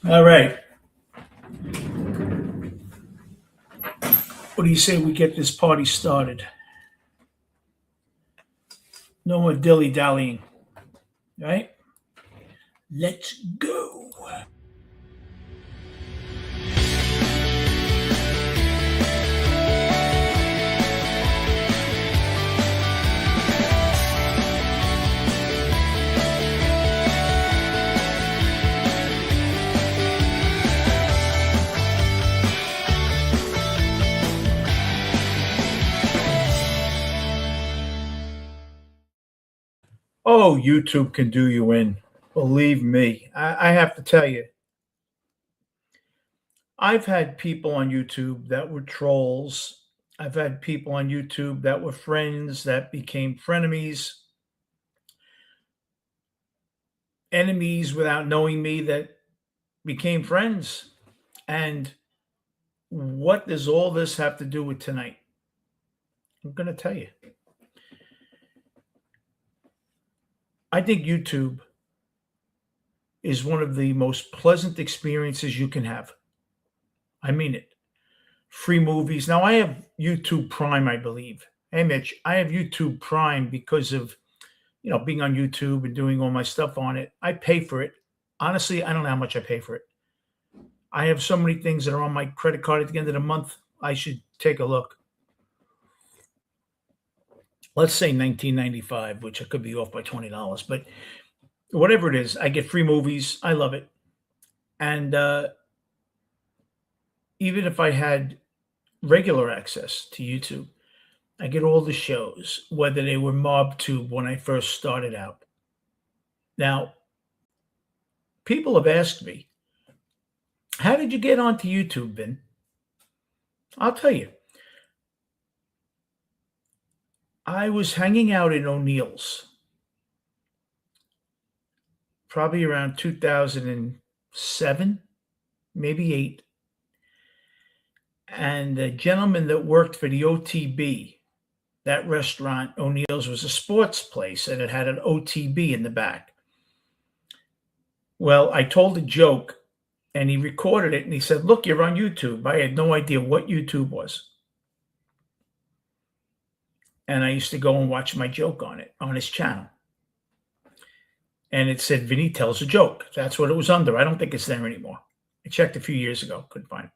All right. What do you say we get this party started? No more dilly dallying, right? Let's go. Oh, YouTube can do you in. Believe me. I have to tell you, I've had people on YouTube that were trolls. I've had people on YouTube that were friends that became frenemies, enemies without knowing me that became friends. And what does all this have to do with tonight? I'm going to tell you. I think YouTube is one of the most pleasant experiences you can have. I mean it. Free movies. Now, I have YouTube Prime, I believe. Hey, Mitch, I have YouTube Prime because of, being on YouTube and doing all my stuff on it. I pay for it. Honestly, I don't know how much I pay for it. I have so many things that are on my credit card at the end of the month. I should take a look. Let's say 19.95, which I could be off by $20, but whatever it is, I get free movies. I love it. And even if I had regular access to YouTube, I get all the shows, whether they were MobTube when I first started out. Now, people have asked me, how did you get onto YouTube, Ben? I'll tell you. I was hanging out in O'Neill's probably around 2007, maybe 8. And a gentleman that worked for the OTB, that restaurant, O'Neill's, was a sports place and it had an OTB in the back. Well, I told a joke and he recorded it and he said, "Look, you're on YouTube." I had no idea what YouTube was. And I used to go and watch my joke on it, on his channel. And it said, "Vinny tells a joke." That's what it was under. I don't think it's there anymore. I checked a few years ago, couldn't find it.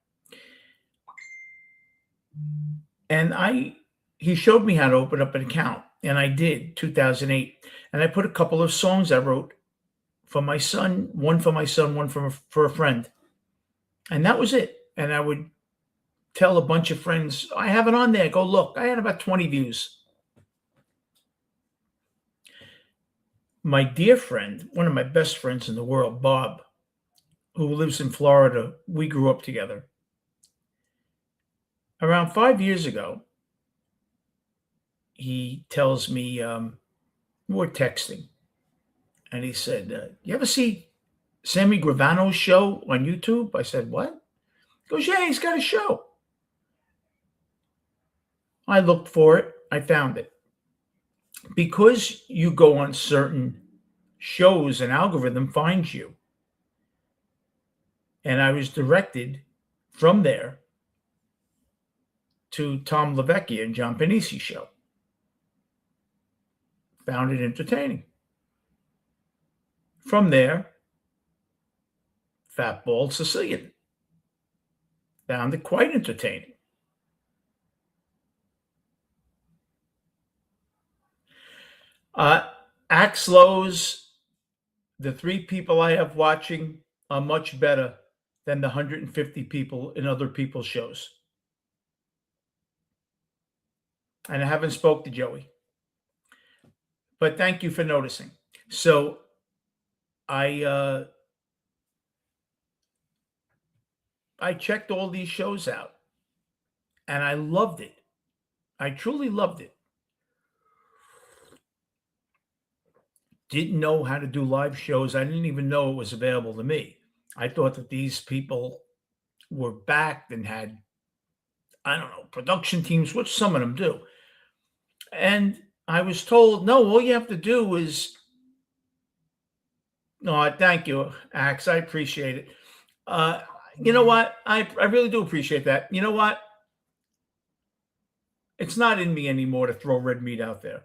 And he showed me how to open up an account, and I did, 2008. And I put a couple of songs I wrote for my son, one for my son, one for a friend. And that was it. And I would tell a bunch of friends, "I have it on there. Go look." I had about 20 views. My dear friend, one of my best friends in the world, Bob, who lives in Florida, we grew up together. Around 5 years ago, he tells me, we're texting, and he said, "You ever see Sammy Gravano's show on YouTube?" I said, "What?" He goes, "Yeah, he's got a show." I looked for it. I found it. Because you go on certain shows, an algorithm finds you. And I was directed from there to Tom LaVecchia and John Panisi show. Found it entertaining. From there, Fat Bald Sicilian. Found it quite entertaining. Axlow's, the 3 people I have watching are much better than the 150 people in other people's shows. And I haven't spoke to Joey. But thank you for noticing. So I checked all these shows out and I loved it. I truly loved it. Didn't know how to do live shows. I didn't even know it was available to me. I thought that these people were backed and had, I don't know, production teams, which some of them do. And I was told, no, all you have to do is, no, thank you, Axe. I appreciate it. Uh, you know what? I really do appreciate that. You know what? It's not in me anymore to throw red meat out there.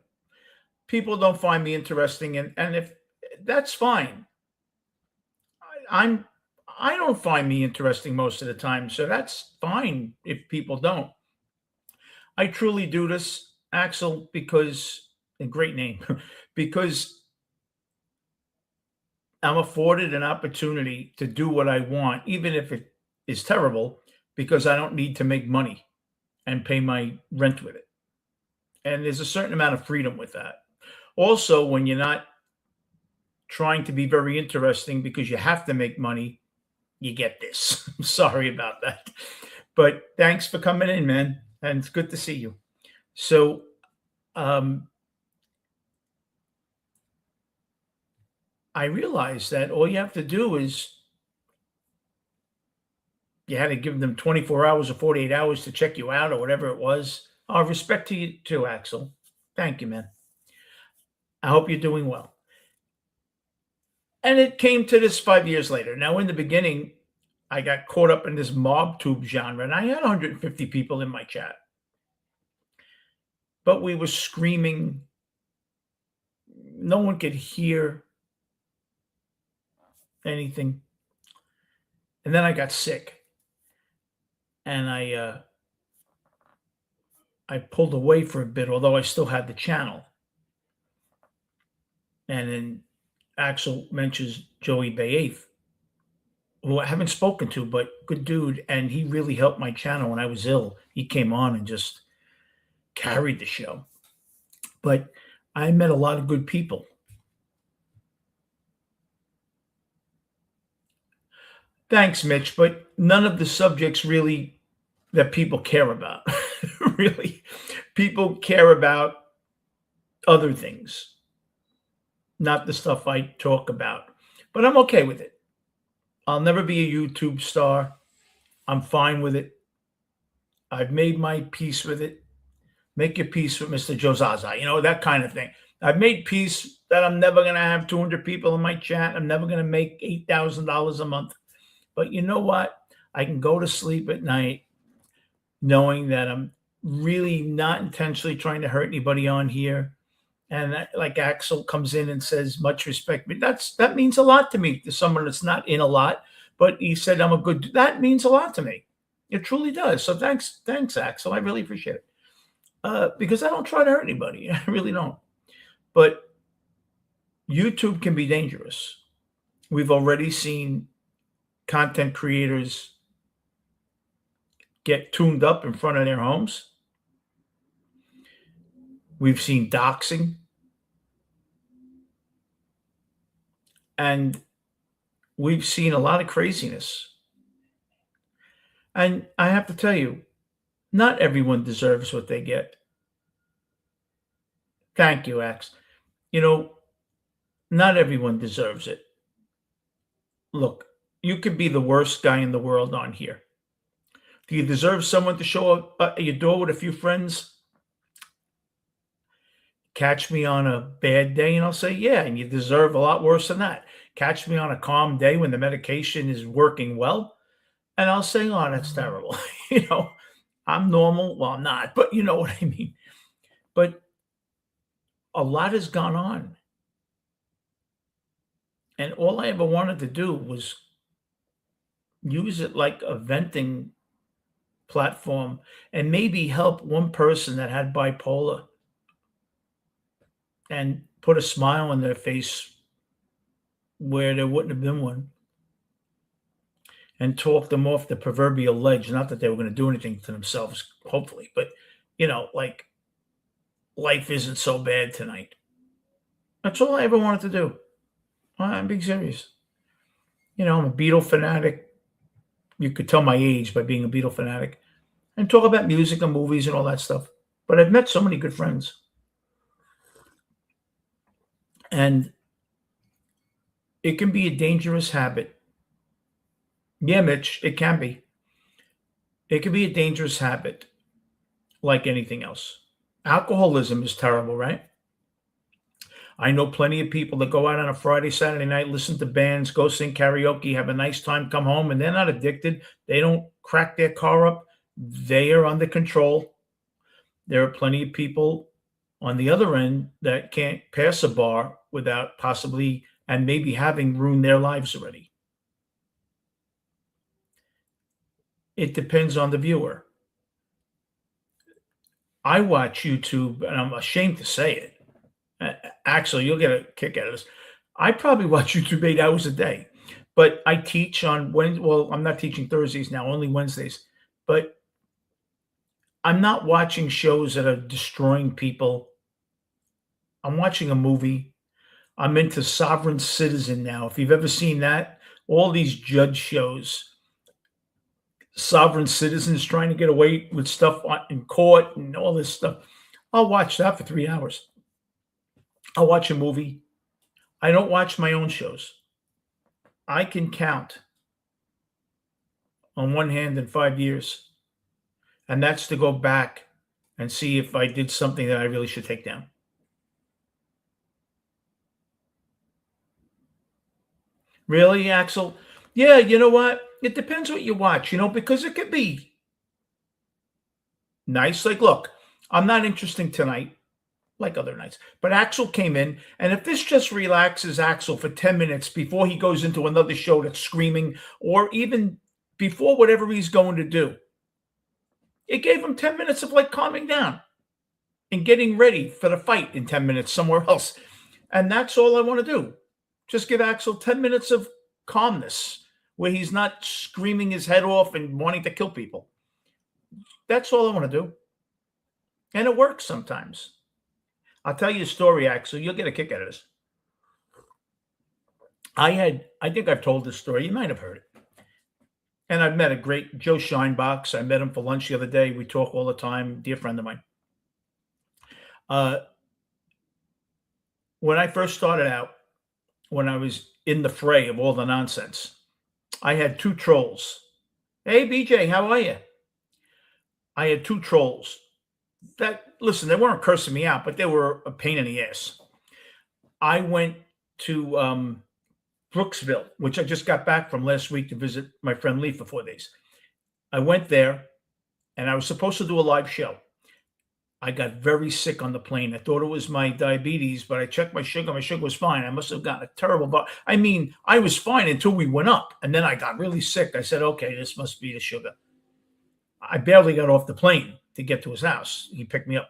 People don't find me interesting, and if that's fine. I'm I don't find me interesting most of the time, so that's fine if people don't. I truly do this, Axel, because a great name, because I'm afforded an opportunity to do what I want, even if it is terrible, because I don't need to make money and pay my rent with it. And there's a certain amount of freedom with that. Also, when you're not trying to be very interesting because you have to make money, you get this. I'm sorry about that. But thanks for coming in, man. And it's good to see you. So, um, I realized that all you have to do is you had to give them 24 hours or 48 hours to check you out or whatever it was. Respect to you too, Axel. Thank you, man. I hope you're doing well. And it came to this 5 years later. Now, in the beginning, I got caught up in this mob tube genre, and I had 150 people in my chat, but we were screaming. No one could hear anything. And then I got sick, and I pulled away for a bit, although I still had the channel. And then Axel mentions Joey Bayath, who I haven't spoken to, but good dude, and he really helped my channel when I was ill. He came on and just carried the show. But I met a lot of good people. Thanks, Mitch, but none of the subjects really that people care about. Really. People care about other things, not the stuff I talk about. But I'm okay with it. I'll never be a YouTube star. I'm fine with it. I've made my peace with it. Make your peace with Mr. Jozaza, that kind of thing. I've made peace that I'm never going to have 200 people in my chat. I'm never going to make $8,000 a month. But you know what? I can go to sleep at night knowing that I'm really not intentionally trying to hurt anybody on here. And like Axel comes in and says, much respect. But that means a lot to me, to someone that's not in a lot. But he said, I'm a good, that means a lot to me. It truly does. So thanks, Axel. I really appreciate it. Because I don't try to hurt anybody. I really don't. But YouTube can be dangerous. We've already seen content creators get tuned up in front of their homes. We've seen doxing. And we've seen a lot of craziness. And I have to tell you, not everyone deserves what they get. Thank you, Ax. Not everyone deserves it. Look, you could be the worst guy in the world on here. Do you deserve someone to show up at your door with a few friends? Catch me on a bad day, and I'll say, yeah, and you deserve a lot worse than that. Catch me on a calm day when the medication is working well, and I'll say, oh, that's terrible. I'm normal. Well, I'm not, but you know what I mean. But a lot has gone on. And all I ever wanted to do was use it like a venting platform and maybe help one person that had bipolar and put a smile on their face where there wouldn't have been one, and talk them off the proverbial ledge. Not that they were going to do anything to themselves, hopefully, but like life isn't so bad tonight. That's all I ever wanted to do. I'm being serious. I'm a Beatle fanatic. You could tell my age by being a Beatle fanatic, and talk about music and movies and all that stuff. But I've met so many good friends. And it can be a dangerous habit. Yeah, Mitch, it can be. It can be a dangerous habit, like anything else. Alcoholism is terrible, right? I know plenty of people that go out on a Friday, Saturday night, listen to bands, go sing karaoke, have a nice time, come home, and they're not addicted. They don't crack their car up. They are under control. There are plenty of people on the other end that can't pass a bar without possibly and maybe having ruined their lives already. It depends on the viewer. I watch YouTube, and I'm ashamed to say it. Actually, you'll get a kick out of this. I probably watch YouTube 8 hours a day, but I teach on Wednesday. Well, I'm not teaching Thursdays now, only Wednesdays. But I'm not watching shows that are destroying people. I'm watching a movie. I'm into Sovereign Citizen now. If you've ever seen that, all these judge shows, sovereign citizens trying to get away with stuff in court and all this stuff. I'll watch that for 3 hours. I'll watch a movie. I don't watch my own shows. I can count on one hand in 5 years, and that's to go back and see if I did something that I really should take down. Really, Axel? Yeah, you know what? It depends what you watch, because it could be nice. Like, look, I'm not interesting tonight, like other nights, but Axel came in, and if this just relaxes Axel for 10 minutes before he goes into another show that's screaming, or even before whatever he's going to do, it gave him 10 minutes of like calming down and getting ready for the fight in 10 minutes somewhere else. And that's all I want to do. Just give Axel 10 minutes of calmness where he's not screaming his head off and wanting to kill people. That's all I want to do. And it works sometimes. I'll tell you a story, Axel. You'll get a kick out of this. I think I've told this story. You might have heard it. And I've met a great Joe Scheinbox. I met him for lunch the other day. We talk all the time. Dear friend of mine. When I first started out, when I was in the fray of all the nonsense, I had two trolls. Hey, BJ, how are you? I had two trolls that, listen, they weren't cursing me out, but they were a pain in the ass. I went to Brooksville, which I just got back from last week to visit my friend Lee for 4 days. I went there, and I was supposed to do a live show. I got very sick on the plane. I thought it was my diabetes, but I checked my sugar. My sugar was fine. I must have gotten a terrible I mean, I was fine until we went up, and then I got really sick. I said, okay, this must be the sugar. I barely got off the plane to get to his house. He picked me up.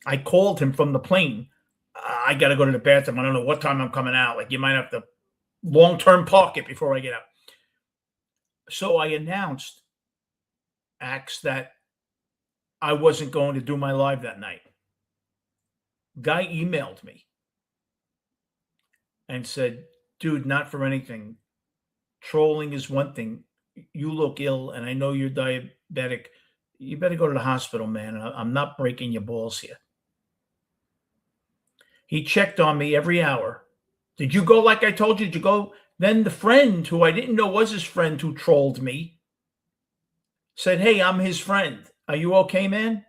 I called him from the plane. I got to go to the bathroom. I don't know what time I'm coming out. Like, you might have to long-term park it before I get out. So I announced, Axe, that I wasn't going to do my live that night. Guy emailed me and said, dude, not for anything. Trolling is one thing. You look ill, and I know you're diabetic. You better go to the hospital, man. I'm not breaking your balls here. He checked on me every hour. Did you go like I told you? Did you go? Then the friend, who I didn't know was his friend, who trolled me, said, hey, I'm his friend. Are you okay, man?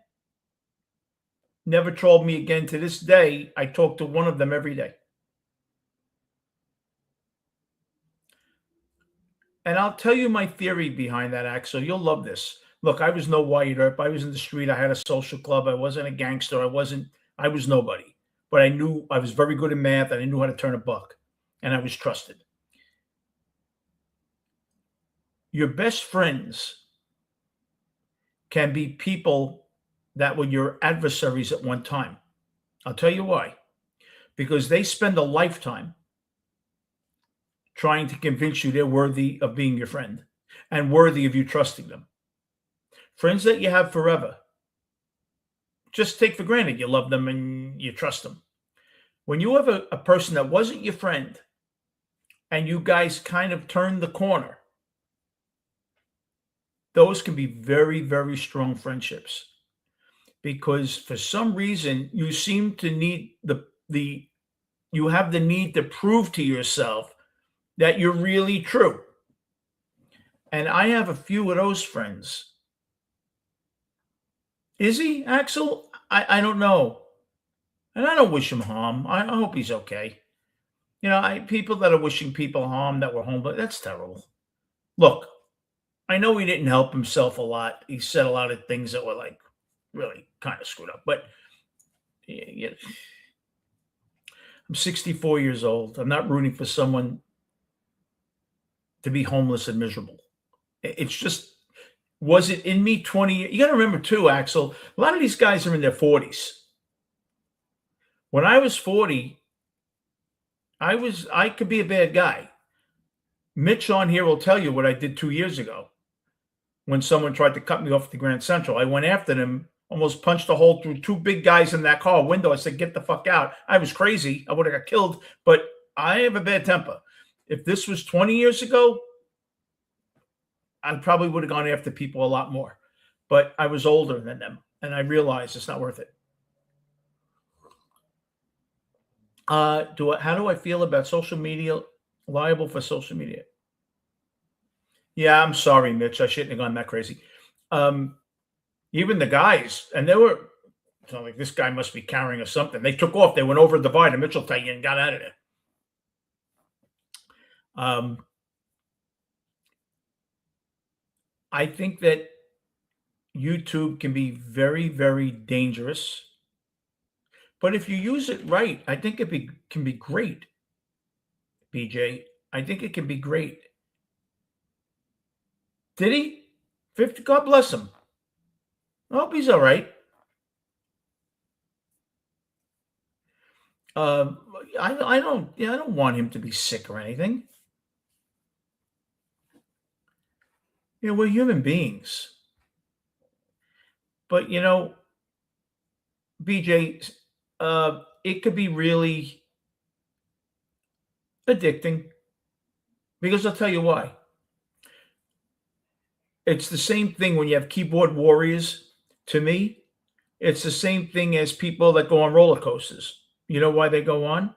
Never trolled me again. To this day, I talk to one of them every day. And I'll tell you my theory behind that, Axel. You'll love this. Look, I was no Wyatt Earp. I was in the street. I had a social club. I wasn't a gangster. I was nobody. But I knew I was very good at math, and I knew how to turn a buck. And I was trusted. Your best friends can be people that were your adversaries at one time. I'll tell you why. Because they spend a lifetime trying to convince you they're worthy of being your friend and worthy of you trusting them. Friends that you have forever, just take for granted you love them and you trust them. When you have a person that wasn't your friend and you guys kind of turn the corner, those can be very, very strong friendships, because for some reason you seem to need you have the need to prove to yourself that you're really true. And I have a few of those friends. Is he, Axel? I don't know. And I don't wish him harm. I hope he's okay. People that are wishing people harm that were homeless, that's terrible. Look, I know he didn't help himself a lot. He said a lot of things that were like really kind of screwed up. But yeah, I'm 64 years old. I'm not rooting for someone to be homeless and miserable. It's just, was it in me 20? You got to remember too, Axel, a lot of these guys are in their 40s. When I was 40, I could be a bad guy. Mitch on here will tell you what I did 2 years ago when someone tried to cut me off at the Grand Central. I went after them, almost punched a hole through two big guys in that car window. I said, get the fuck out. I was crazy. I would have got killed, but I have a bad temper. If this was 20 years ago, I probably would have gone after people a lot more. But I was older than them, and I realized it's not worth it. How do I feel about social media? Liable for social media? Yeah, I'm sorry, Mitch. I shouldn't have gone that crazy. Even the guys, and they were like, this guy must be carrying or something. They took off. They went over the divide, and Mitch will tell you, and got out of there. I think that YouTube can be very, very dangerous. But if you use it right, I think can be great, BJ. I think it can be great. Did he? 50, God bless him. I hope he's all right. I don't want him to be sick or anything. We're human beings. But BJ, it could be really addicting, because I'll tell you why. It's the same thing when you have keyboard warriors. To me, it's the same thing as people that go on roller coasters. You know why they go on?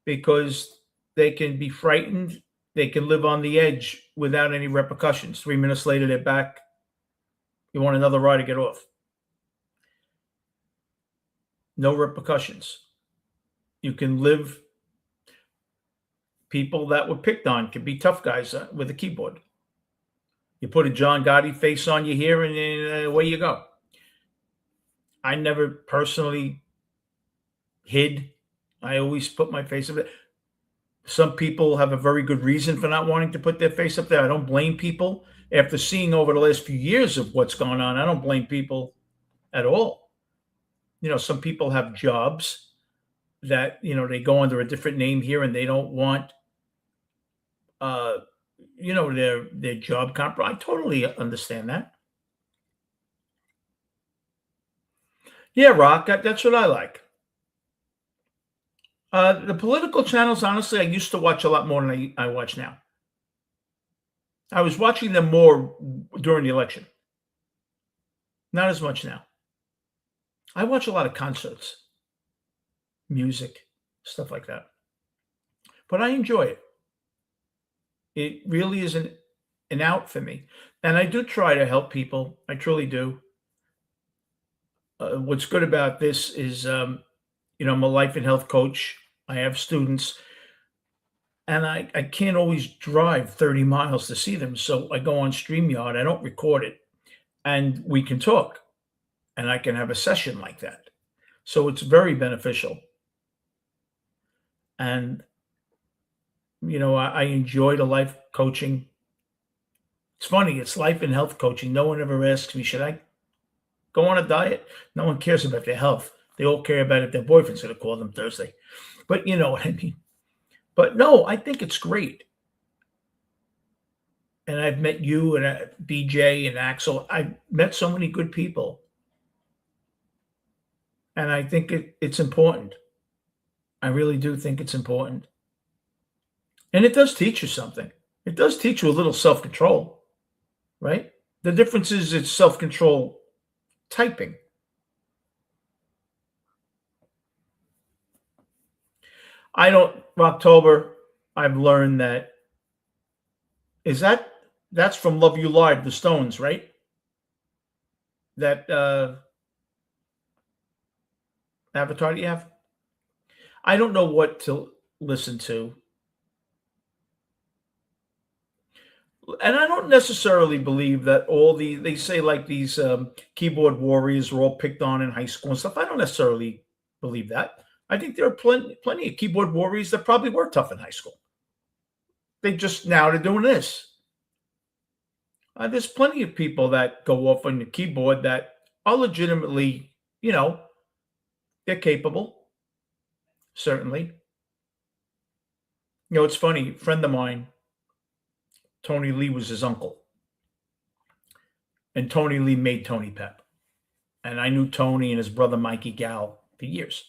Because they can be frightened. They can live on the edge without any repercussions. 3 minutes later, they're back. You want another ride to get off. No repercussions. You can live. People that were picked on can be tough guys with a keyboard. You put a John Gotti face on you here, and away you go. I never personally hid. I always put my face up there. Some people have a very good reason for not wanting to put their face up there. I don't blame people. After seeing over the last few years of what's going on, I don't blame people at all. Some people have jobs that, they go under a different name here, and they don't want, their job compromise. I totally understand that. Yeah, Rock, that's what I like. The political channels, honestly, I used to watch a lot more than I watch now. I was watching them more during the election. Not as much now. I watch a lot of concerts, music, stuff like that. But I enjoy it. It really is an out for me. And I do try to help people. I truly do. What's good about this is, I'm a life and health coach. I have students, and I can't always drive 30 miles to see them. So I go on StreamYard. I don't record it, and we can talk, and I can have a session like that. So it's very beneficial. And, I enjoy the life coaching. It's funny. It's life and health coaching. No one ever asks me, should I go on a diet? No one cares about their health. They all care about if their boyfriend's going to call them Thursday. But you know what I mean. But no, I think it's great. And I've met you and BJ and Axel. I've met so many good people. And I think it's important. I really do think it's important. And it does teach you something. It does teach you a little self-control, right? The difference is it's self-control typing. October, I've learned that's from Love You Live, the Stones, right? That avatar you have? I don't know what to listen to. And I don't necessarily believe that they say like these keyboard warriors were all picked on in high school and stuff. I don't necessarily believe that. I think there are plenty of keyboard warriors that probably were tough in high school. They just now they're doing this. There's plenty of people that go off on the keyboard that are legitimately, they're capable. Certainly, it's funny. A friend of mine, Tony Lee, was his uncle, and Tony Lee made Tony Pep. And I knew Tony and his brother Mikey Gal for years,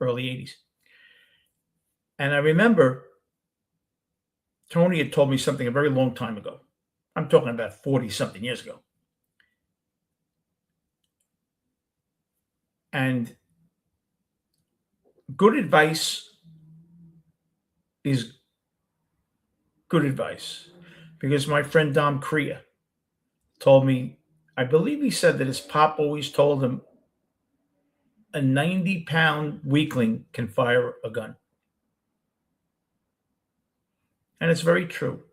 early 80s. And I remember Tony had told me something a very long time ago. I'm talking about 40 something years ago. And good advice is good advice, because my friend Dom Crea told me, I believe he said that his pop always told him a 90-pound weakling can fire a gun. And it's very true.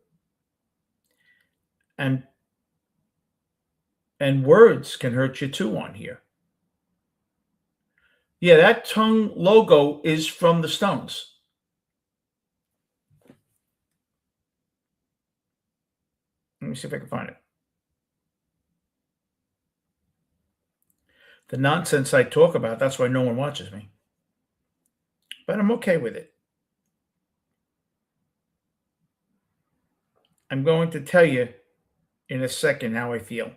And words can hurt you too on here. Yeah, that tongue logo is from the Stones. Let me see if I can find it. The nonsense I talk about, that's why no one watches me. But I'm okay with it. I'm going to tell you in a second how I feel.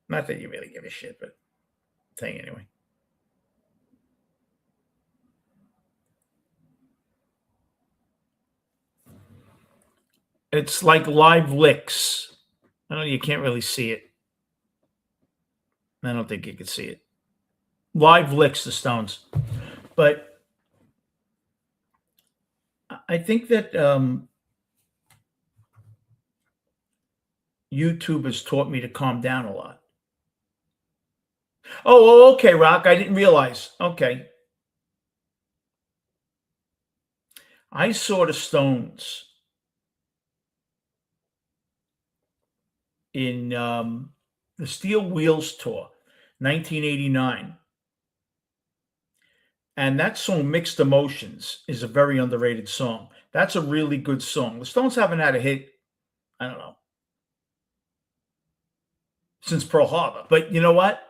Not that you really give a shit, but I'll tell you anyway. It's like live licks. I know you can't really see it. I don't think you can see it. Live licks, the Stones. But I think that YouTube has taught me to calm down a lot. Oh, okay, Rock. I didn't realize. Okay. I saw the Stones in the Steel Wheels tour, 1989. And that song, Mixed Emotions, is a very underrated song. That's a really good song. The Stones haven't had a hit, I don't know, since Pearl Harbor. But you know what?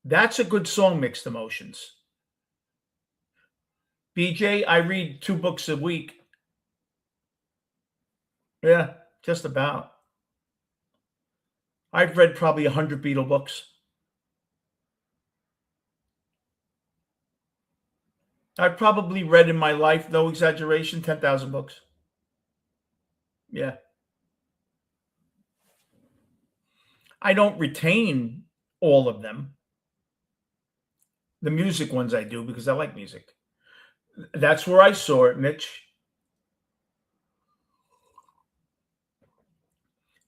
That's a good song, Mixed Emotions. BJ, I read 2 books a week. Yeah, just about. I've read probably 100 Beatle books. I've probably read in my life, no exaggeration, 10,000 books. Yeah. I don't retain all of them. The music ones I do because I like music. That's where I saw it, Mitch.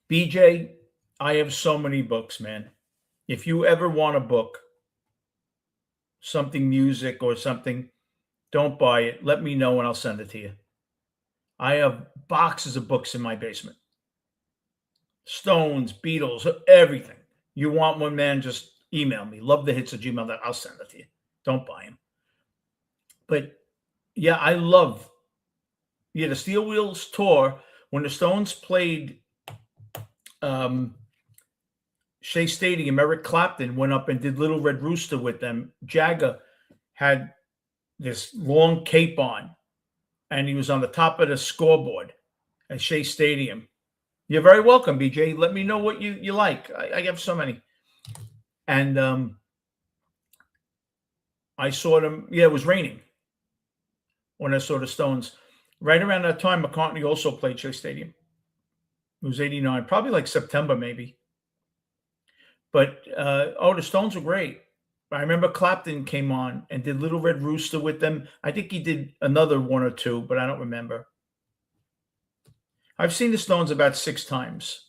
BJ, I have so many books, man. If you ever want a book, something music or something, don't buy it. Let me know and I'll send it to you. I have boxes of books in my basement. Stones, Beatles, everything. You want one, man, just email me. Lovethehits@gmail.com. I'll send it to you. Don't buy them. But yeah, I love the Steel Wheels tour. When the Stones played Shea Stadium, Eric Clapton went up and did Little Red Rooster with them. Jagger had this long cape on, and he was on the top of the scoreboard at Shea Stadium. You're very welcome, BJ. Let me know what you like. I have so many. And I saw them. Yeah, it was raining when I saw the Stones. Right around that time, McCartney also played Shea Stadium. It was 89, probably like September maybe. But, the Stones were great. I remember Clapton came on and did Little Red Rooster with them. I think he did another 1 or 2, but I don't remember. I've seen the Stones about 6 times.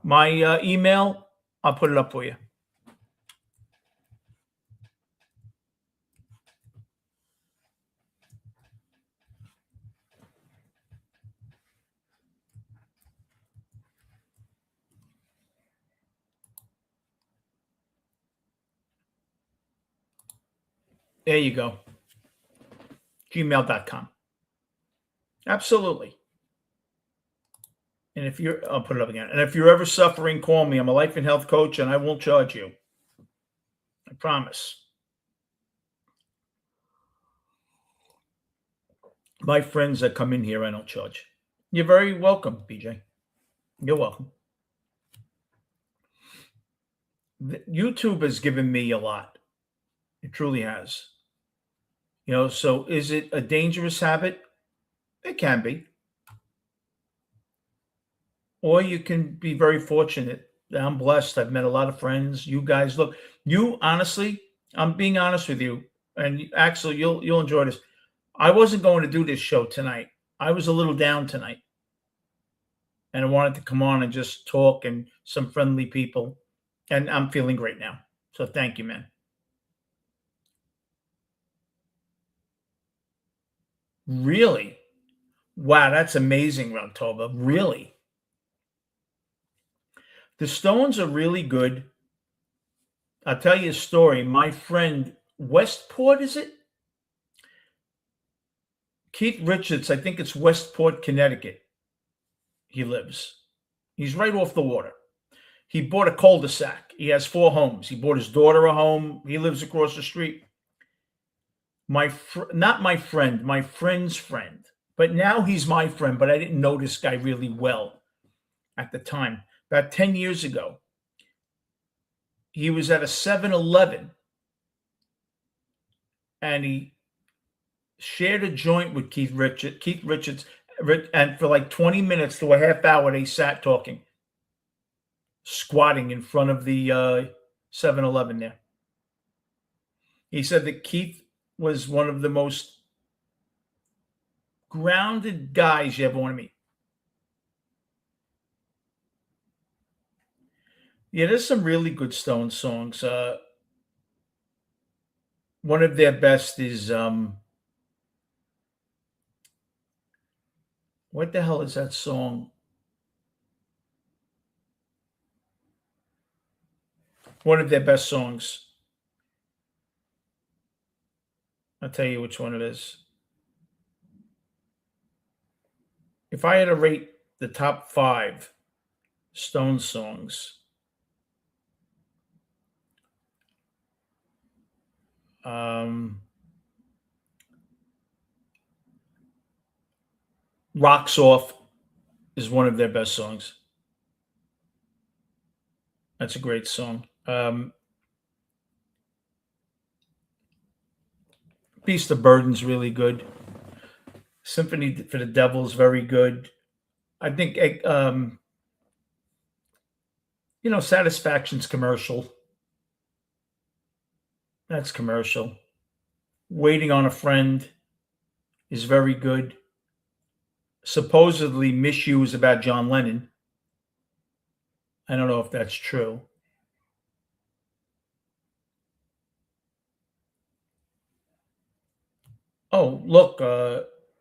My email, I'll put it up for you. There you go. Gmail.com. Absolutely. And if you're, I'll put it up again. And if you're ever suffering, call me. I'm a life and health coach and I won't charge you. I promise. My friends that come in here, I don't charge. You're very welcome, BJ. You're welcome. YouTube has given me a lot. It truly has. So is it a dangerous habit? It can be. Or you can be very fortunate. I'm blessed. I've met a lot of friends. You guys look, you honestly, I'm being honest with you, and actually you'll enjoy this. I wasn't going to do this show tonight. I was a little down tonight. And I wanted to come on and just talk and some friendly people. And I'm feeling great now. So thank you, man. Really? Wow, that's amazing, Roctober. Really? The Stones are really good. I'll tell you a story. My friend Westport, is it? Keith Richards, I think it's Westport, Connecticut. He lives. He's right off the water. He bought a cul-de-sac. He has 4 homes. He bought his daughter a home. He lives across the street. Not my friend, my friend's friend. But now he's my friend, but I didn't know this guy really well at the time. About 10 years ago, he was at a 7-Eleven and he shared a joint with Keith Richards, and for like 20 minutes to a half hour, they sat talking, squatting in front of the 7-Eleven there. He said that Keith was one of the most grounded guys you ever want to meet. Yeah, there's some really good Stone songs. One of their best is what the hell is that song? One of their best songs. I'll tell you which one it is. If I had to rate the top 5 Stone songs, Rocks Off is one of their best songs. That's a great song. Beast of Burden's really good. Symphony for the Devil is very good. I think, Satisfaction's commercial. That's commercial. Waiting on a Friend is very good. Supposedly, Miss You is about John Lennon. I don't know if that's true. Oh, look,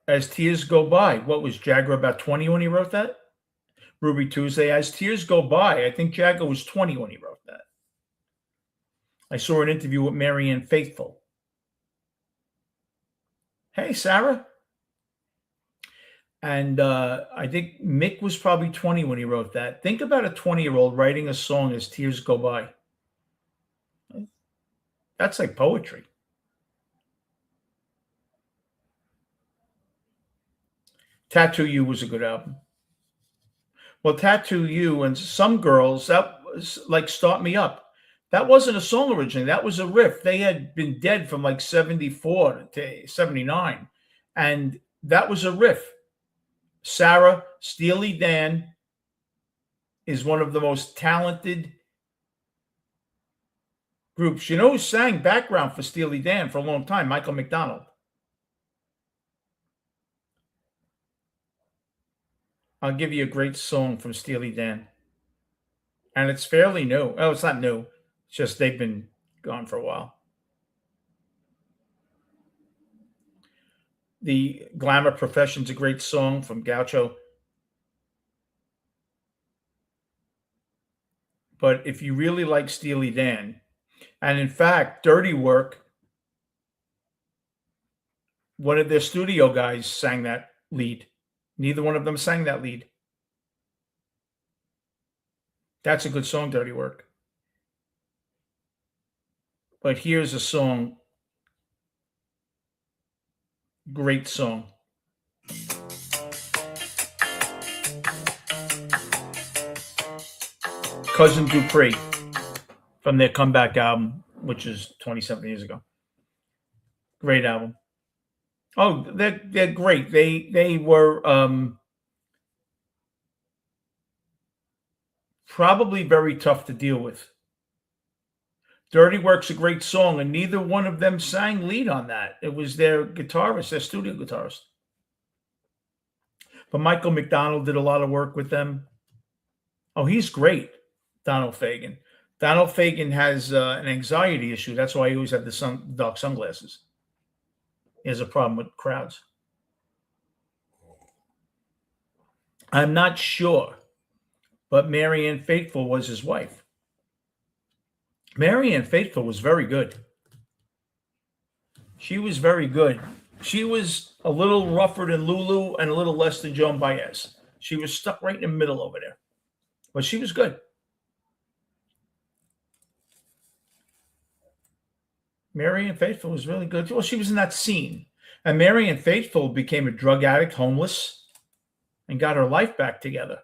As Tears Go By. What was Jagger, about 20 when he wrote that? Ruby Tuesday. As Tears Go By. I think Jagger was 20 when he wrote that. I saw an interview with Marianne Faithfull. Hey, Sarah. And I think Mick was probably 20 when he wrote that. Think about a 20-year-old writing a song as Tears Go By. That's like poetry. Tattoo You was a good album. Well, Tattoo You and Some Girls, that was like Start Me Up. That wasn't a song originally. That was a riff. They had been dead from like 74 to 79. And that was a riff. Sarah, Steely Dan is one of the most talented groups. You know who sang background for Steely Dan for a long time? Michael McDonald. I'll give you a great song from Steely Dan. And it's fairly new. Oh, it's not new. It's just they've been gone for a while. The Glamour Profession's a great song from Gaucho. But if you really like Steely Dan, and in fact, Dirty Work One of their studio guys sang that lead. Neither one of them sang that lead. That's a good song, Dirty Work. But here's a song, great song. Cousin Dupree from their comeback album, which is 27 years ago. Great album. Oh, they're great. They were probably very tough to deal with. Dirty Work's a great song, and neither one of them sang lead on that. It was their guitarist, their studio guitarist. But Michael McDonald did a lot of work with them. Oh, he's great, Donald Fagen. Donald Fagen has an anxiety issue. That's why he always had the dark sunglasses. He has a problem with crowds. I'm not sure, but Marianne Faithfull was his wife. Marianne Faithfull was very good. She was very good. She was a little rougher than Lulu and a little less than Joan Baez. She was stuck right in the middle over there. But she was good. Marianne Faithfull was really good. Well, she was in that scene. And Marianne Faithfull became a drug addict, homeless, and got her life back together.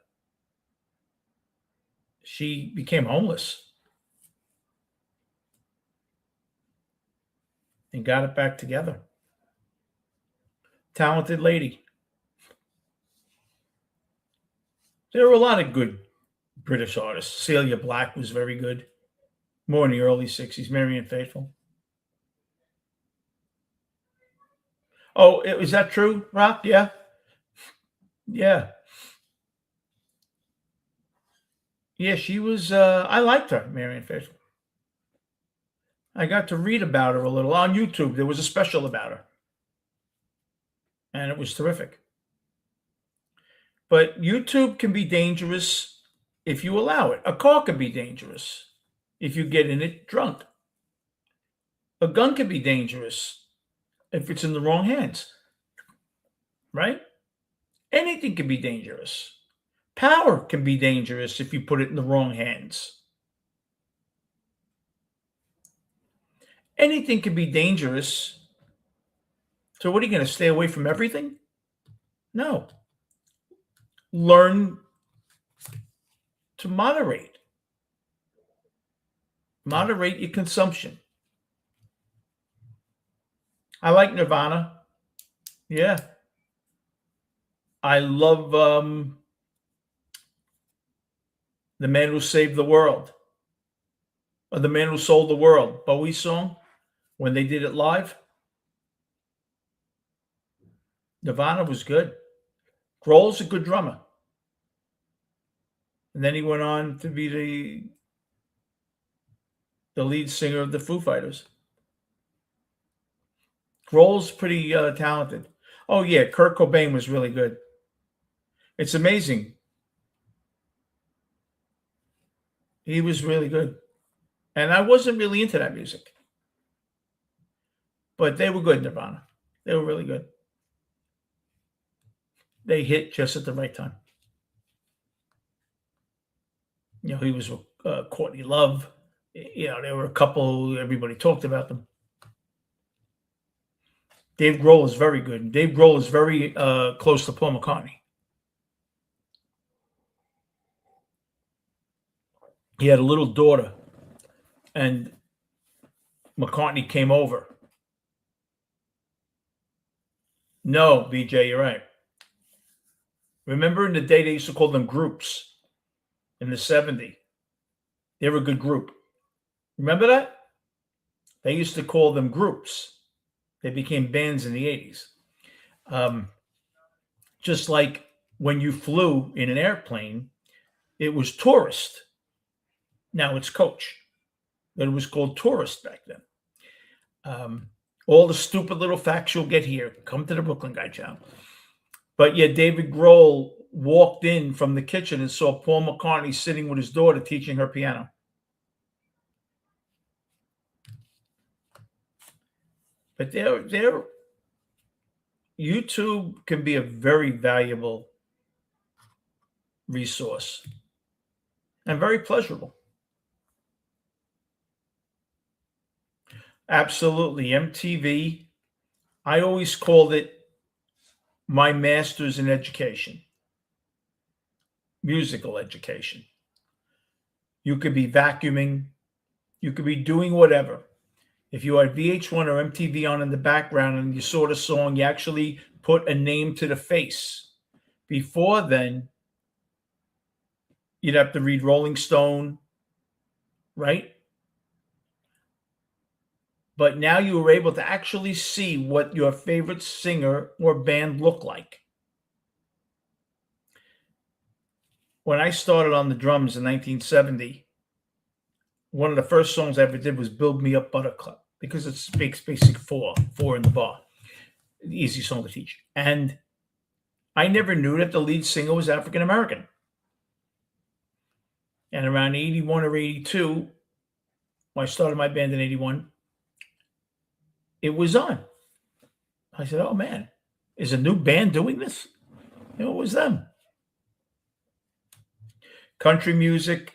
She became homeless and got it back together. Talented lady. There were a lot of good British artists. Celia Black was very good. More in the early 60s. Marianne Faithfull. Oh, is that true, Rock? Yeah. Yeah. Yeah, she was, I liked her, Marianne Faithfull. I got to read about her a little on YouTube. There was a special about her. And it was terrific. But YouTube can be dangerous if you allow it. A car can be dangerous if you get in it drunk. A gun can be dangerous if it's in the wrong hands, right? Anything can be dangerous. Power can be dangerous if you put it in the wrong hands. Anything can be dangerous. So what are you going to stay away from everything? No. Learn to moderate. Moderate your consumption. I like Nirvana. Yeah. I love The Man Who Saved the World. Or The Man Who Sold the World. Bowie's song. When they did it live. Nirvana was good. Grohl's a good drummer. And then he went on to be the lead singer of the Foo Fighters. Grohl's pretty talented. Oh, yeah, Kurt Cobain was really good. It's amazing. He was really good. And I wasn't really into that music. But they were good, Nirvana. They were really good. They hit just at the right time. You know, he was with Courtney Love. You know, there were a couple, everybody talked about them. Dave Grohl is very good. Dave Grohl is very close to Paul McCartney. He had a little daughter, and McCartney came over. No, BJ, you're right. Remember in the day they used to call them groups in the 70s? They were a good group. Remember that? They used to call them groups. They became bands in the 80s. Just like when you flew in an airplane, it was tourist. Now it's coach. But it was called tourist back then. All the stupid little facts you'll get here. Come to the Brooklyn Guy channel. But yeah, David Grohl walked in from the kitchen and saw Paul McCartney sitting with his daughter teaching her piano. But they're YouTube can be a very valuable resource and very pleasurable. Absolutely. MTV, I always called it my master's in education, musical education. You could be vacuuming, you could be doing whatever. If you had VH1 or MTV on in the background and you saw the song, you actually put a name to the face. Before then, you'd have to read Rolling Stone, right? But now you were able to actually see what your favorite singer or band looked like. When I started on the drums in 1970, one of the first songs I ever did was Build Me Up Buttercup, because it's basic four in the bar. Easy song to teach. And I never knew that the lead singer was African American. And around 81 or 82, when I started my band in 81, it was on. I said, oh man, is a new band doing this? It was them. Country music,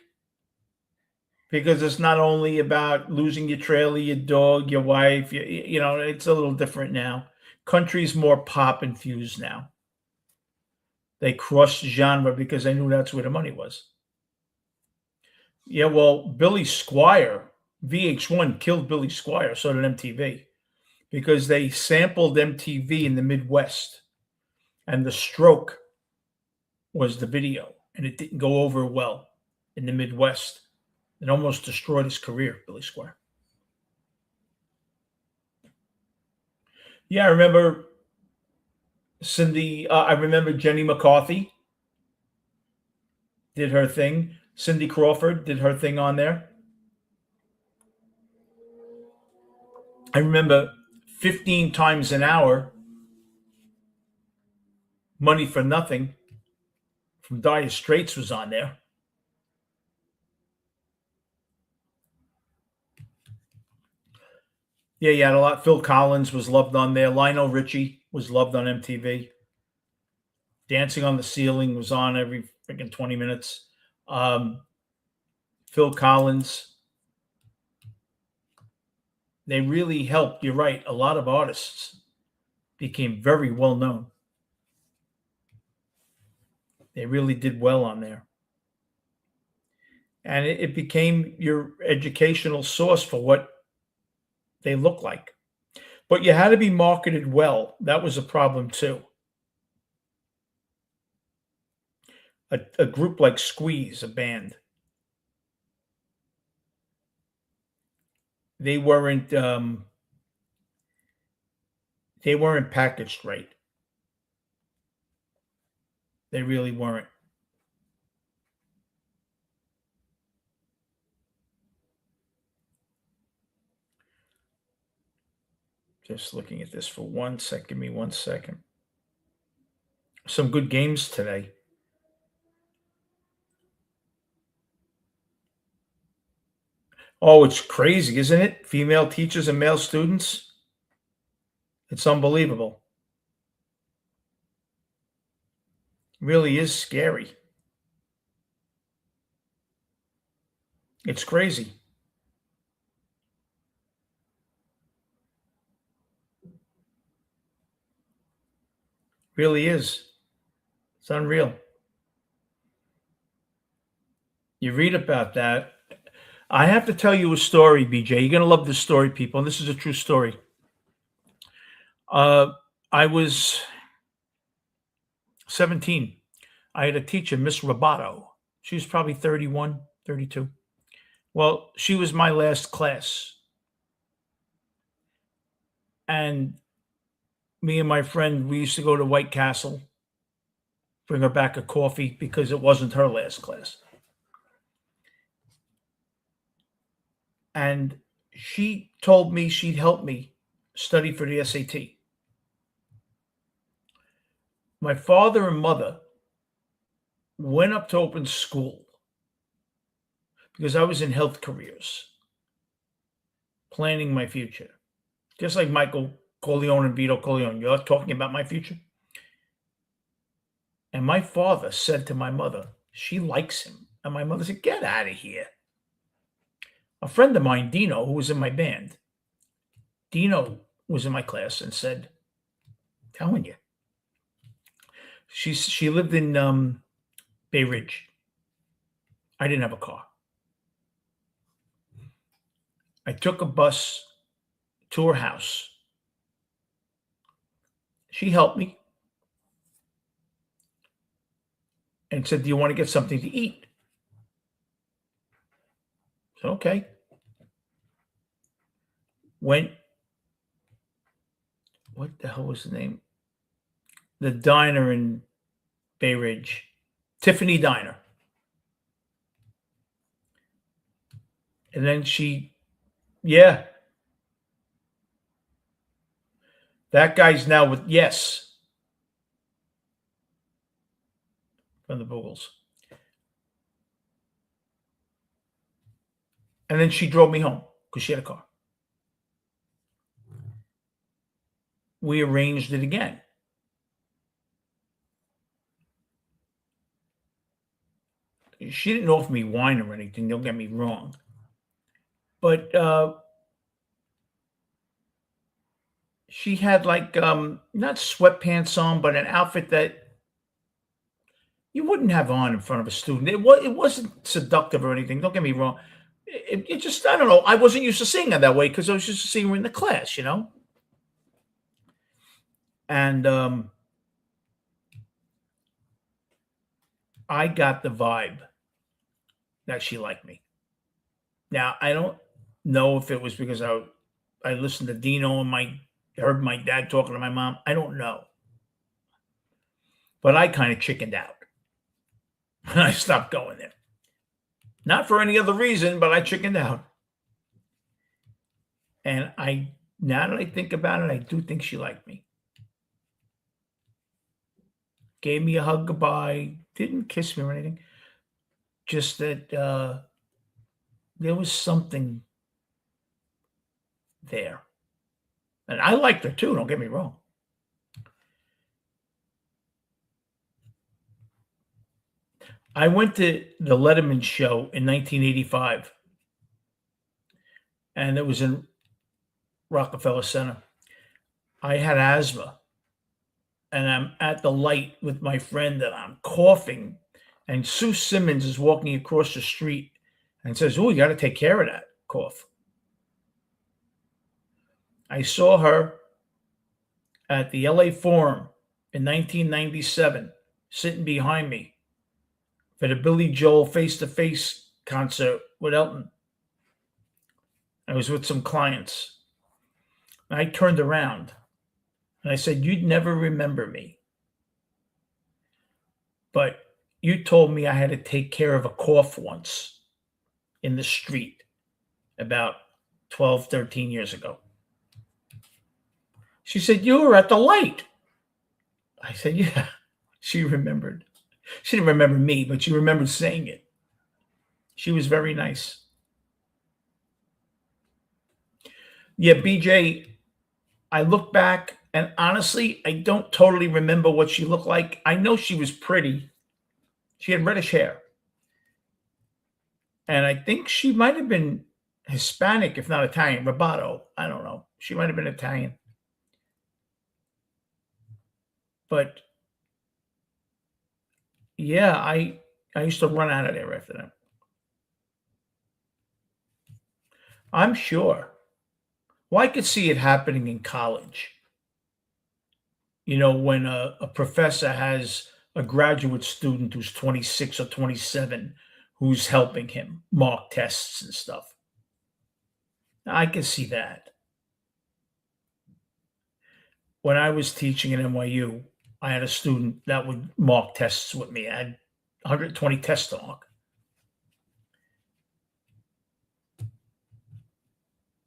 because it's not only about losing your trailer, your dog, your wife, you know, it's a little different now. Country's more pop infused now. They crossed genre because they knew that's where the money was. Yeah, well, Billy Squier, VH1 killed Billy Squier, so did MTV, because they sampled MTV in the Midwest, and The Stroke was the video, and it didn't go over well in the Midwest. It almost destroyed his career, Billy Squier. Yeah, I remember Cindy. I remember Jenny McCarthy did her thing. Cindy Crawford did her thing on there. I remember 15 times an hour, Money for Nothing from Dire Straits was on there. Yeah, you had a lot. Phil Collins was loved on there. Lionel Richie was loved on MTV. Dancing on the Ceiling was on every freaking 20 minutes. Phil Collins. They really helped. You're right. A lot of artists became very well known. They really did well on there. And it became your educational source for what they look like. But you had to be marketed well. That was a problem too. A group like Squeeze, a band, they weren't packaged right. They really weren't. Just looking at this for 1 second. Give me 1 second. Some good games today. Oh, it's crazy, isn't it? Female teachers and male students. It's unbelievable. It really is scary. It's crazy. Really is. It's unreal. You read about that. I have to tell you a story, BJ. You're going to love this story, people. And this is a true story. I was 17. I had a teacher, Miss Roboto. She was probably 31, 32. Well, she was my last class. And me and my friend, we used to go to White Castle, bring her back a coffee because it wasn't her last class. And she told me she'd help me study for the SAT. My father and mother went up to open school because I was in health careers, planning my future, just like Michael Corleone and Vito Corleone. You're talking about my future? And my father said to my mother, she likes him. And my mother said, get out of here. A friend of mine, Dino, who was in my band, Dino was in my class and said, telling you, she lived in Bay Ridge. I didn't have a car. I took a bus to her house. She helped me and said, do you want to get something to eat? I said, okay. Went, what the hell was the name? The diner in Bay Ridge, Tiffany Diner. And then yeah, that guy's now with Yes from the Boogles. And then she drove me home because she had a car. We arranged it again. She didn't offer me wine or anything, don't get me wrong. But she had like not sweatpants on, but an outfit that you wouldn't have on in front of a student. It wasn't seductive or anything. Don't get me wrong. It just, I don't know. I wasn't used to seeing her that way because I was used to seeing her in the class, And I got the vibe that she liked me. Now I don't know if it was because I listened to Dino and heard my dad talking to my mom. I don't know, but I kind of chickened out. And I stopped going there. Not for any other reason, but I chickened out. And now that I think about it, I do think she liked me. Gave me a hug goodbye, didn't kiss me or anything. Just that there was something there. And I liked her too, don't get me wrong. I went to the Letterman show in 1985, and it was in Rockefeller Center. I had asthma, and I'm at the light with my friend, and I'm coughing, and Sue Simmons is walking across the street and says, oh, you got to take care of that cough. I saw her at the LA Forum in 1997, sitting behind me for the Billy Joel face-to-face concert with Elton. I was with some clients. And I turned around and I said, you'd never remember me, but you told me I had to take care of a cough once in the street about 12, 13 years ago. She said, you were at the light. I said, yeah. She remembered. She didn't remember me, but she remembered saying it. She was very nice. Yeah, BJ, I look back and honestly, I don't totally remember what she looked like. I know she was pretty. She had reddish hair. And I think she might have been Hispanic, if not Italian. Roboto. I don't know. She might have been Italian. But yeah, I used to run out of there after that. I'm sure. Well, I could see it happening in college. When a professor has a graduate student who's 26 or 27 who's helping him mark tests and stuff. I can see that. When I was teaching at NYU, I had a student that would mark tests with me. I had 120 tests to mark.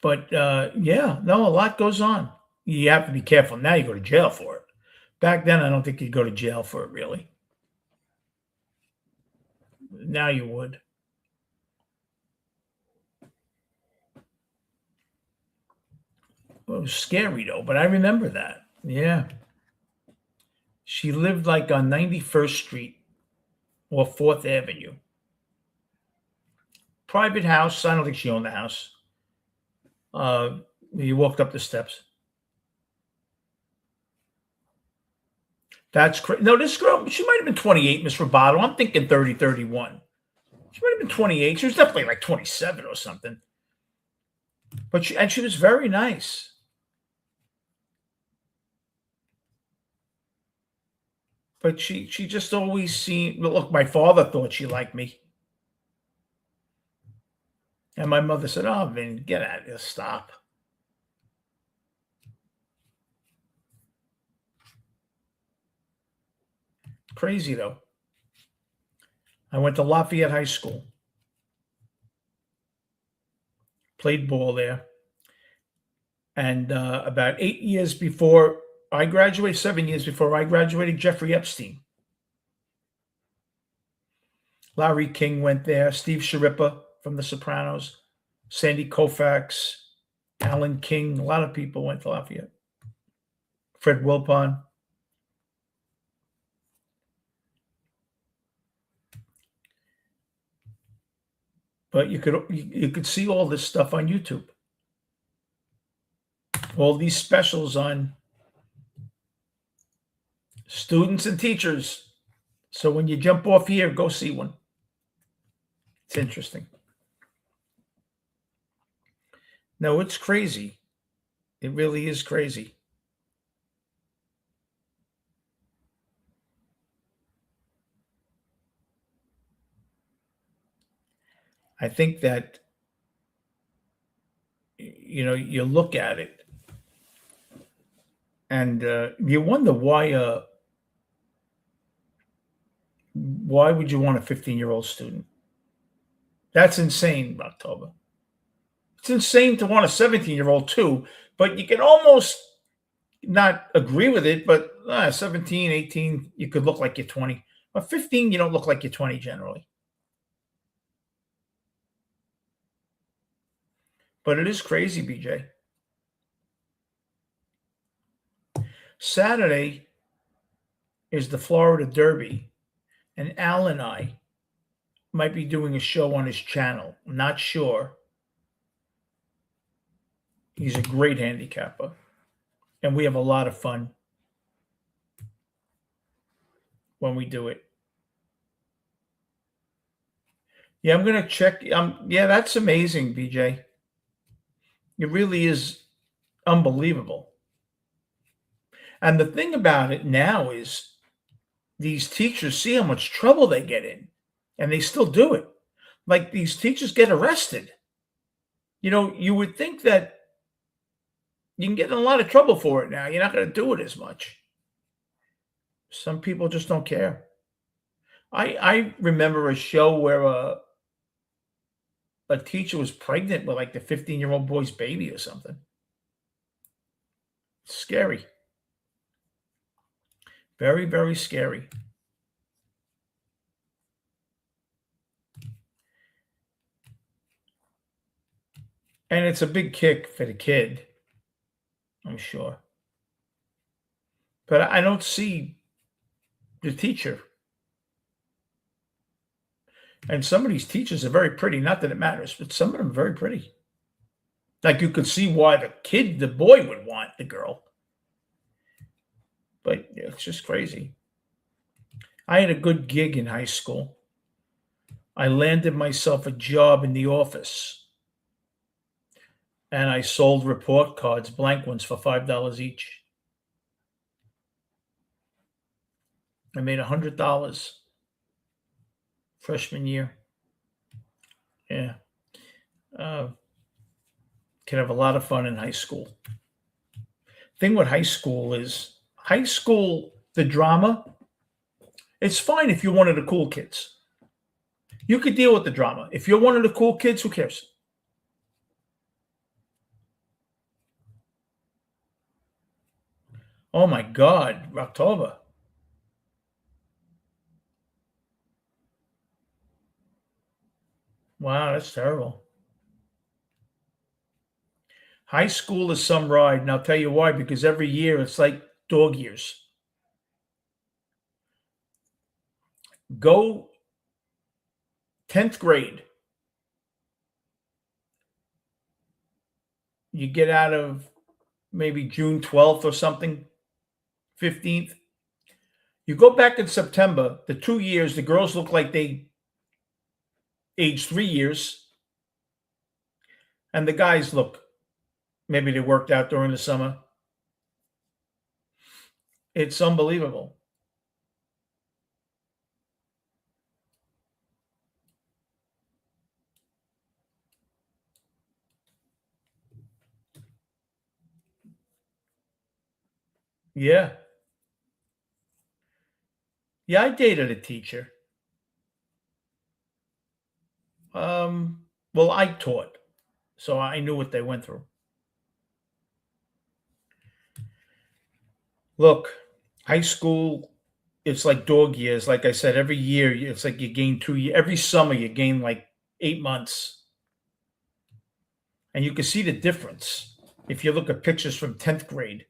But yeah, no, a lot goes on. You have to be careful. Now you go to jail for it. Back then, I don't think you'd go to jail for it, really. Now you would. It was scary though, but I remember that. Yeah. She lived like on 91st Street or 4th Avenue. Private house. I don't think she owned the house. You walked up the steps. That's crazy. No, this girl, she might have been 28, Miss Roboto. I'm thinking 30, 31. She might have been 28. She was definitely like 27 or something. But she was very nice. But she just always seemed, look, my father thought she liked me. And my mother said, "Oh, Vin, get out of here. Stop." Crazy though. I went to Lafayette High School, played ball there. And about 8 years before I graduated, 7 years before I graduated, Jeffrey Epstein, Larry King went there, Steve Sharippa from The Sopranos, Sandy Koufax, Alan King, a lot of people went to Lafayette. Fred Wilpon. But you could see all this stuff on YouTube. All these specials on students and teachers. So when you jump off here, go see one. It's interesting. No, it's crazy. It really is crazy. I think that, you look at it and you wonder why would you want a 15-year-old student? That's insane, October. It's insane to want a 17-year-old too, but you can almost not agree with it, but 17, 18, you could look like you're 20. But 15, you don't look like you're 20 generally. But it is crazy, BJ. Saturday is the Florida Derby, and Al and I might be doing a show on his channel. I'm not sure. He's a great handicapper, and we have a lot of fun when we do it. Yeah, I'm gonna check. Yeah, that's amazing, BJ. It really is unbelievable. And the thing about it now is these teachers see how much trouble they get in, and they still do it. Like these teachers get arrested. You would think that you can get in a lot of trouble for it now. You're not going to do it as much. Some people just don't care. I remember a show where a teacher was pregnant with like the 15-year-old boy's baby or something. Scary. Very, very scary. And it's a big kick for the kid, I'm sure. But I don't see the teacher. And some of these teachers are very pretty. Not that it matters, but some of them are very pretty. Like you could see why the boy would want the girl. But it's just crazy. I had a good gig in high school. I landed myself a job in the office. And I sold report cards, blank ones, for $5 each. I made $100 freshman year. Yeah. Can have a lot of fun in high school. Thing with high school, the drama, it's fine if you're one of the cool kids. You could deal with the drama. If you're one of the cool kids, who cares? Oh my God, October. Wow, that's terrible. High school is some ride, and I'll tell you why, because every year it's like dog years. Go 10th grade, you get out of maybe June 12th or something, 15th. You go back in September, the 2 years, the girls look like they aged 3 years, and the guys look, maybe they worked out during the summer. It's unbelievable. Yeah. Yeah, I dated a teacher. Well, I taught, so I knew what they went through. Look, high school, it's like dog years. Like I said, every year it's like you gain 2 years. Every summer you gain like 8 months, and you can see the difference if you look at pictures from 10th grade.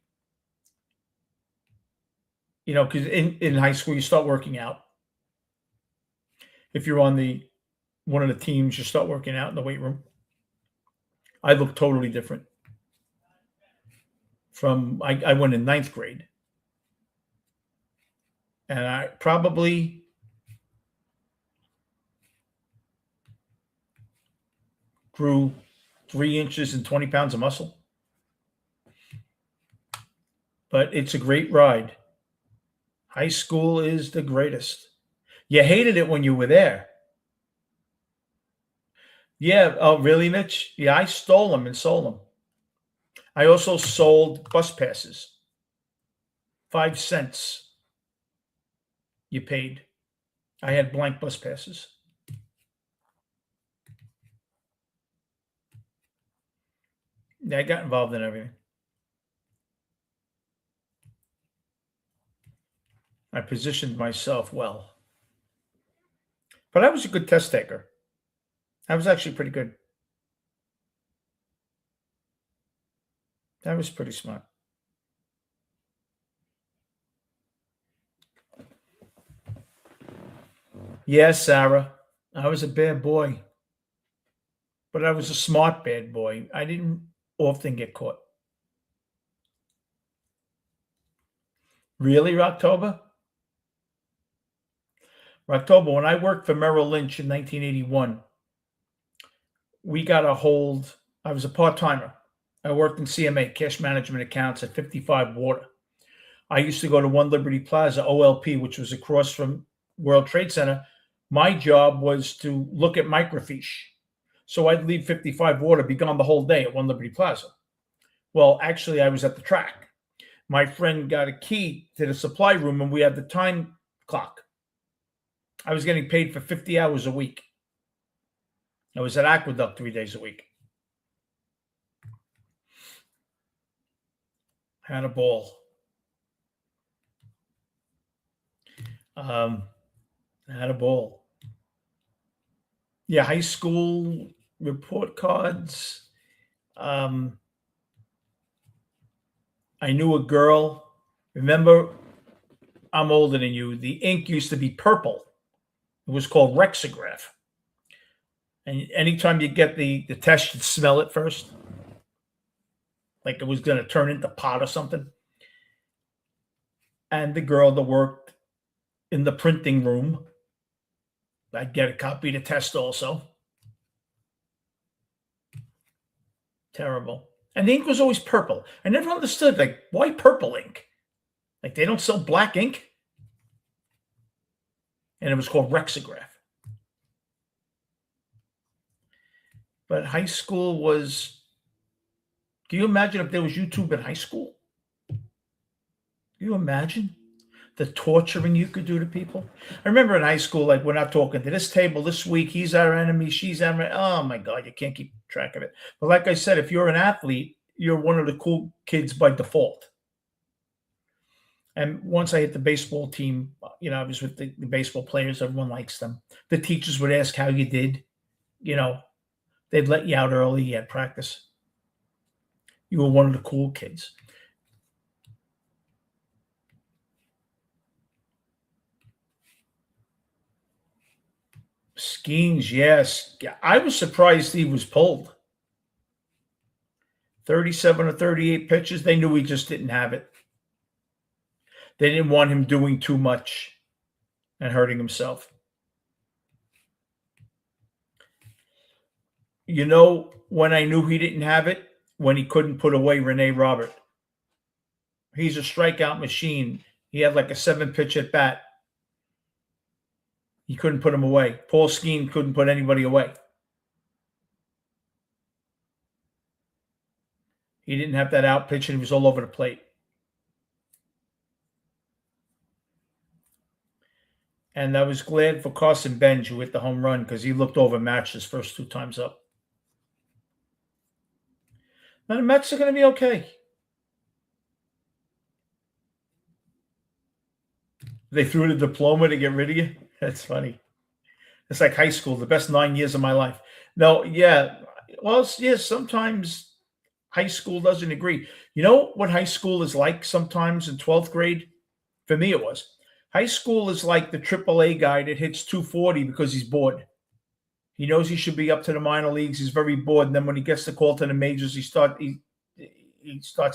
Because in high school you start working out. If you're on the one of the teams, you start working out in the weight room. I look totally different from I went in ninth grade, and I probably grew 3 inches and 20 pounds of muscle. But it's a great ride. High school is the greatest. You hated it when you were there. Yeah. Oh, really, Mitch? Yeah, I stole them and sold them. I also sold bus passes. 5 cents you paid. I had blank bus passes. Yeah, I got involved in everything. I positioned myself well. But I was a good test taker. I was actually pretty good. I was pretty smart. Yes, Sarah, I was a bad boy, but I was a smart bad boy. I didn't often get caught. Really, October? October, when I worked for Merrill Lynch in 1981, we got a hold. I was a part timer. I worked in CMA, cash management accounts at 55 Water. I used to go to One Liberty Plaza, OLP, which was across from World Trade Center. My job was to look at microfiche. So I'd leave 55 Water, be gone the whole day at One Liberty Plaza. Well, actually, I was at the track. My friend got a key to the supply room, and we had the time clock. I was getting paid for 50 hours a week. I was at Aqueduct 3 days a week. Had a ball. Had a ball. Yeah, high school report cards. I knew a girl. Remember, I'm older than you. The ink used to be purple. It was called Rexograph. And anytime you get the test, you'd smell it first, like it was going to turn into pot or something. And the girl that worked in the printing room, I'd get a copy of the test also. Terrible. And the ink was always purple. I never understood, like, why purple ink? Like, they don't sell black ink? And it was called Rexograph. But high school was, can you imagine if there was YouTube in high school? Can you imagine the torturing you could do to people? I remember in high school, like, we're not talking to this table this week. He's our enemy. She's our enemy. Oh, my God, you can't keep track of it. But like I said, if you're an athlete, you're one of the cool kids by default. And once I hit the baseball team, I was with the baseball players. Everyone likes them. The teachers would ask how you did. They'd let you out early at practice. You were one of the cool kids. Skeens, yes. Yeah, I was surprised he was pulled. 37 or 38 pitches. They knew he just didn't have it. They didn't want him doing too much and hurting himself. You know when I knew he didn't have it? When he couldn't put away Rene Robert. He's a strikeout machine. He had like a 7 pitch at bat. He couldn't put him away. Paul Skeen couldn't put anybody away. He didn't have that out pitch, and he was all over the plate. And I was glad for Carson Benj, who hit the home run, because he looked overmatched his first 2 times up. Now the Mets are going to be okay. They threw the diploma to get rid of you. That's funny. It's like high school, the best 9 years of my life. No, yeah. Well, yeah, sometimes high school doesn't agree. You know what high school is like sometimes in 12th grade? For me, it was. High school is like the AAA guy that hits 240 because he's bored. He knows he should be up to the minor leagues. He's very bored. And then when he gets the call to the majors, he starts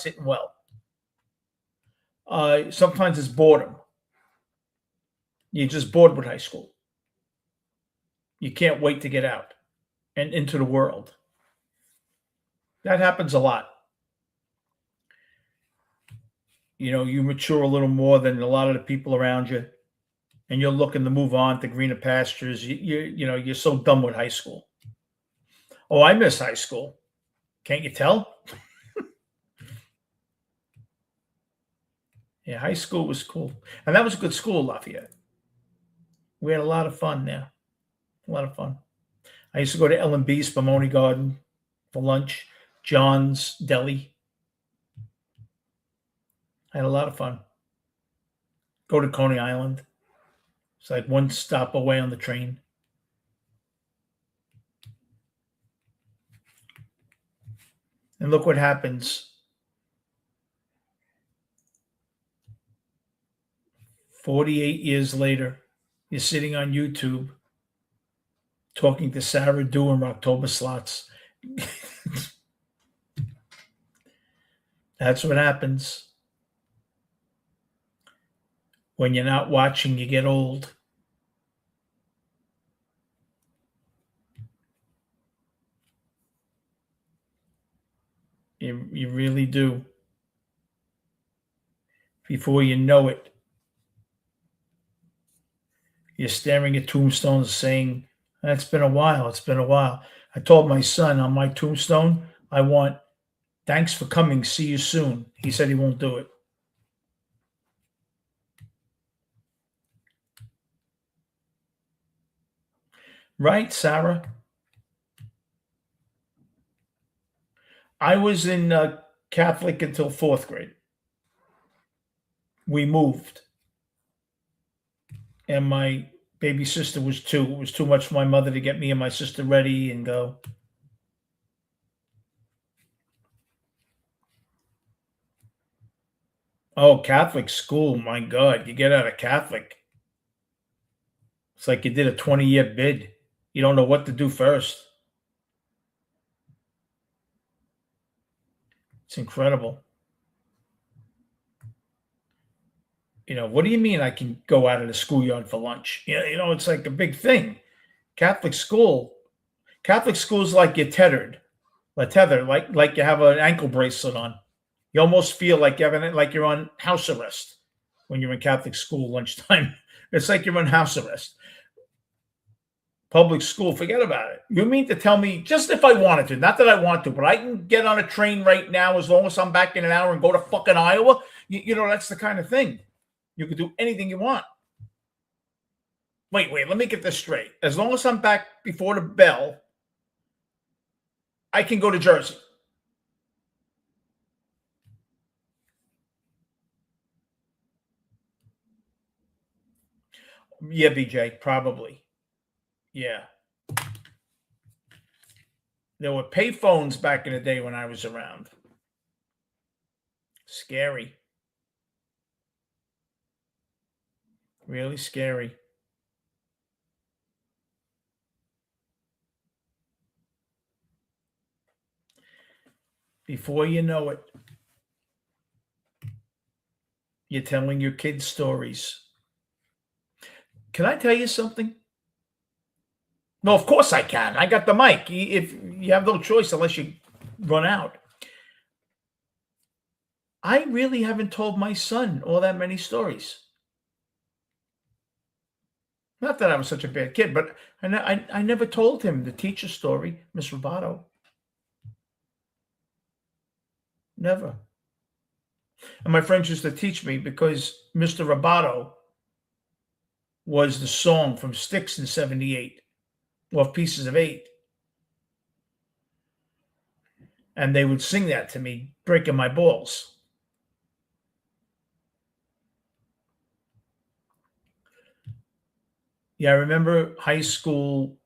hitting well. Sometimes it's boredom. You're just bored with high school. You can't wait to get out and into the world. That happens a lot. You mature a little more than a lot of the people around you, and you're looking to move on to greener pastures. You're so done with high school. Oh, I miss high school. Can't you tell? Yeah, high school was cool. And that was a good school, Lafayette. We had a lot of fun there. A lot of fun. I used to go to L&B Spumoni Garden for lunch, John's Deli. I had a lot of fun. Go to Coney Island. It's like one stop away on the train. And look what happens. 48 years later, you're sitting on YouTube talking to Sarah doing October slots. That's what happens. When you're not watching, you get old. You really do. Before you know it, you're staring at tombstones saying, it's been a while. It's been a while. I told my son on my tombstone, I want, thanks for coming. See you soon. He said he won't do it. Right, Sarah? I was in Catholic until 4th grade. We moved. And my baby sister was 2. It was too much for my mother to get me and my sister ready and go. Oh, Catholic school. My God, you get out of Catholic. It's like you did a 20-year bid. You don't know what to do first. It's incredible. What do you mean I can go out of the schoolyard for lunch? It's like a big thing. Catholic school is like you're tethered. Like you have an ankle bracelet on. You almost feel like you're on house arrest when you're in Catholic school lunchtime. It's like you're on house arrest. Public school, forget about it. You mean to tell me, just if I wanted to, not that I want to, but I can get on a train right now as long as I'm back in an hour and go to fucking Iowa? That's the kind of thing. You can do anything you want. Wait, let me get this straight. As long as I'm back before the bell, I can go to Jersey. Yeah, BJ, probably. Yeah. There were pay phones back in the day when I was around. Scary. Really scary. Before you know it, you're telling your kids stories. Can I tell you something? No, of course I can. I got the mic. If you have no choice unless you run out. I really haven't told my son all that many stories. Not that I was such a bad kid, but I never told him the teacher story, Miss Roboto. Never. And my friends used to teach me because Mr. Roboto was the song from Styx in '78, off Pieces of Eight. And they would sing that to me, breaking my balls. Yeah, I remember high school,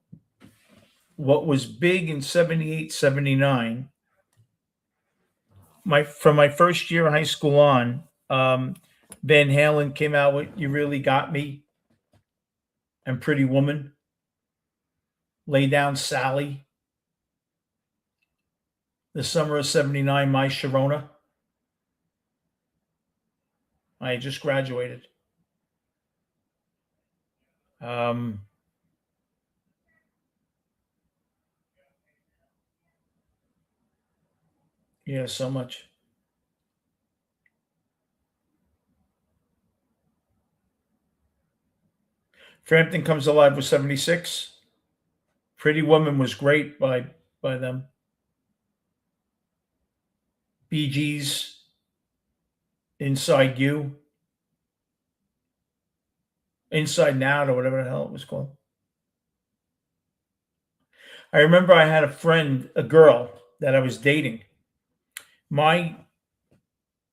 what was big in '78, '79. From my first year of high school on, Van Halen came out with "You Really Got Me" and "Pretty Woman," "Lay Down Sally." The summer of '79, "My Sharona." I had just graduated. Um, yeah, so much. Frampton Comes Alive was '76. Pretty Woman was great by them. Bee Gees, Inside You, Inside Out, or whatever the hell it was called. I remember I had a friend, a girl that I was dating. My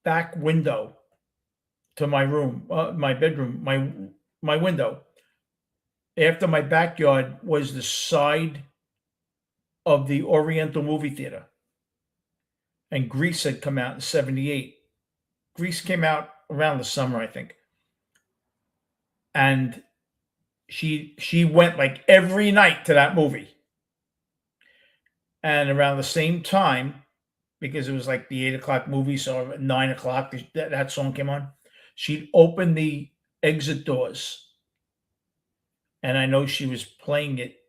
back window to my room, my bedroom, my window after my backyard was the side of the Oriental movie theater. And Grease had come out in '78. Grease came out around the summer, I think. And she went like every night to that movie. And around the same time, because it was like the 8 o'clock movie, so at 9 o'clock that song came on. She'd open the exit doors, and I know she was playing it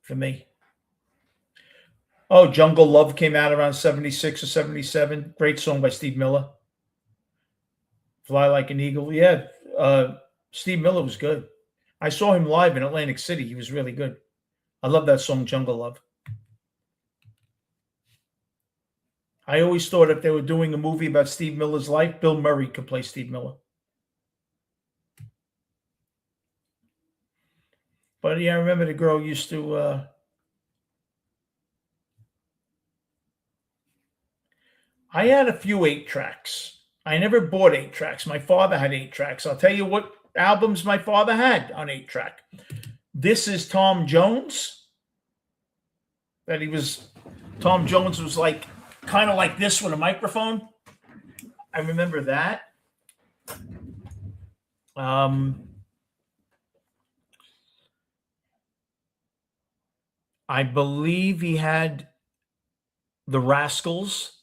for me. Oh, Jungle Love came out around '76 or '77. Great song by Steve Miller. Fly Like an Eagle. Yeah, Steve Miller was good. I saw him live in Atlantic City. He was really good. I love that song, Jungle Love. I always thought if they were doing a movie about Steve Miller's life, Bill Murray could play Steve Miller. But yeah, I remember the girl used to. I had a few 8 tracks. I never bought 8 tracks. My father had 8 tracks. I'll tell you what albums my father had on 8 track. This Is Tom Jones. Tom Jones was like kind of like this with a microphone. I remember that. I believe he had the Rascals,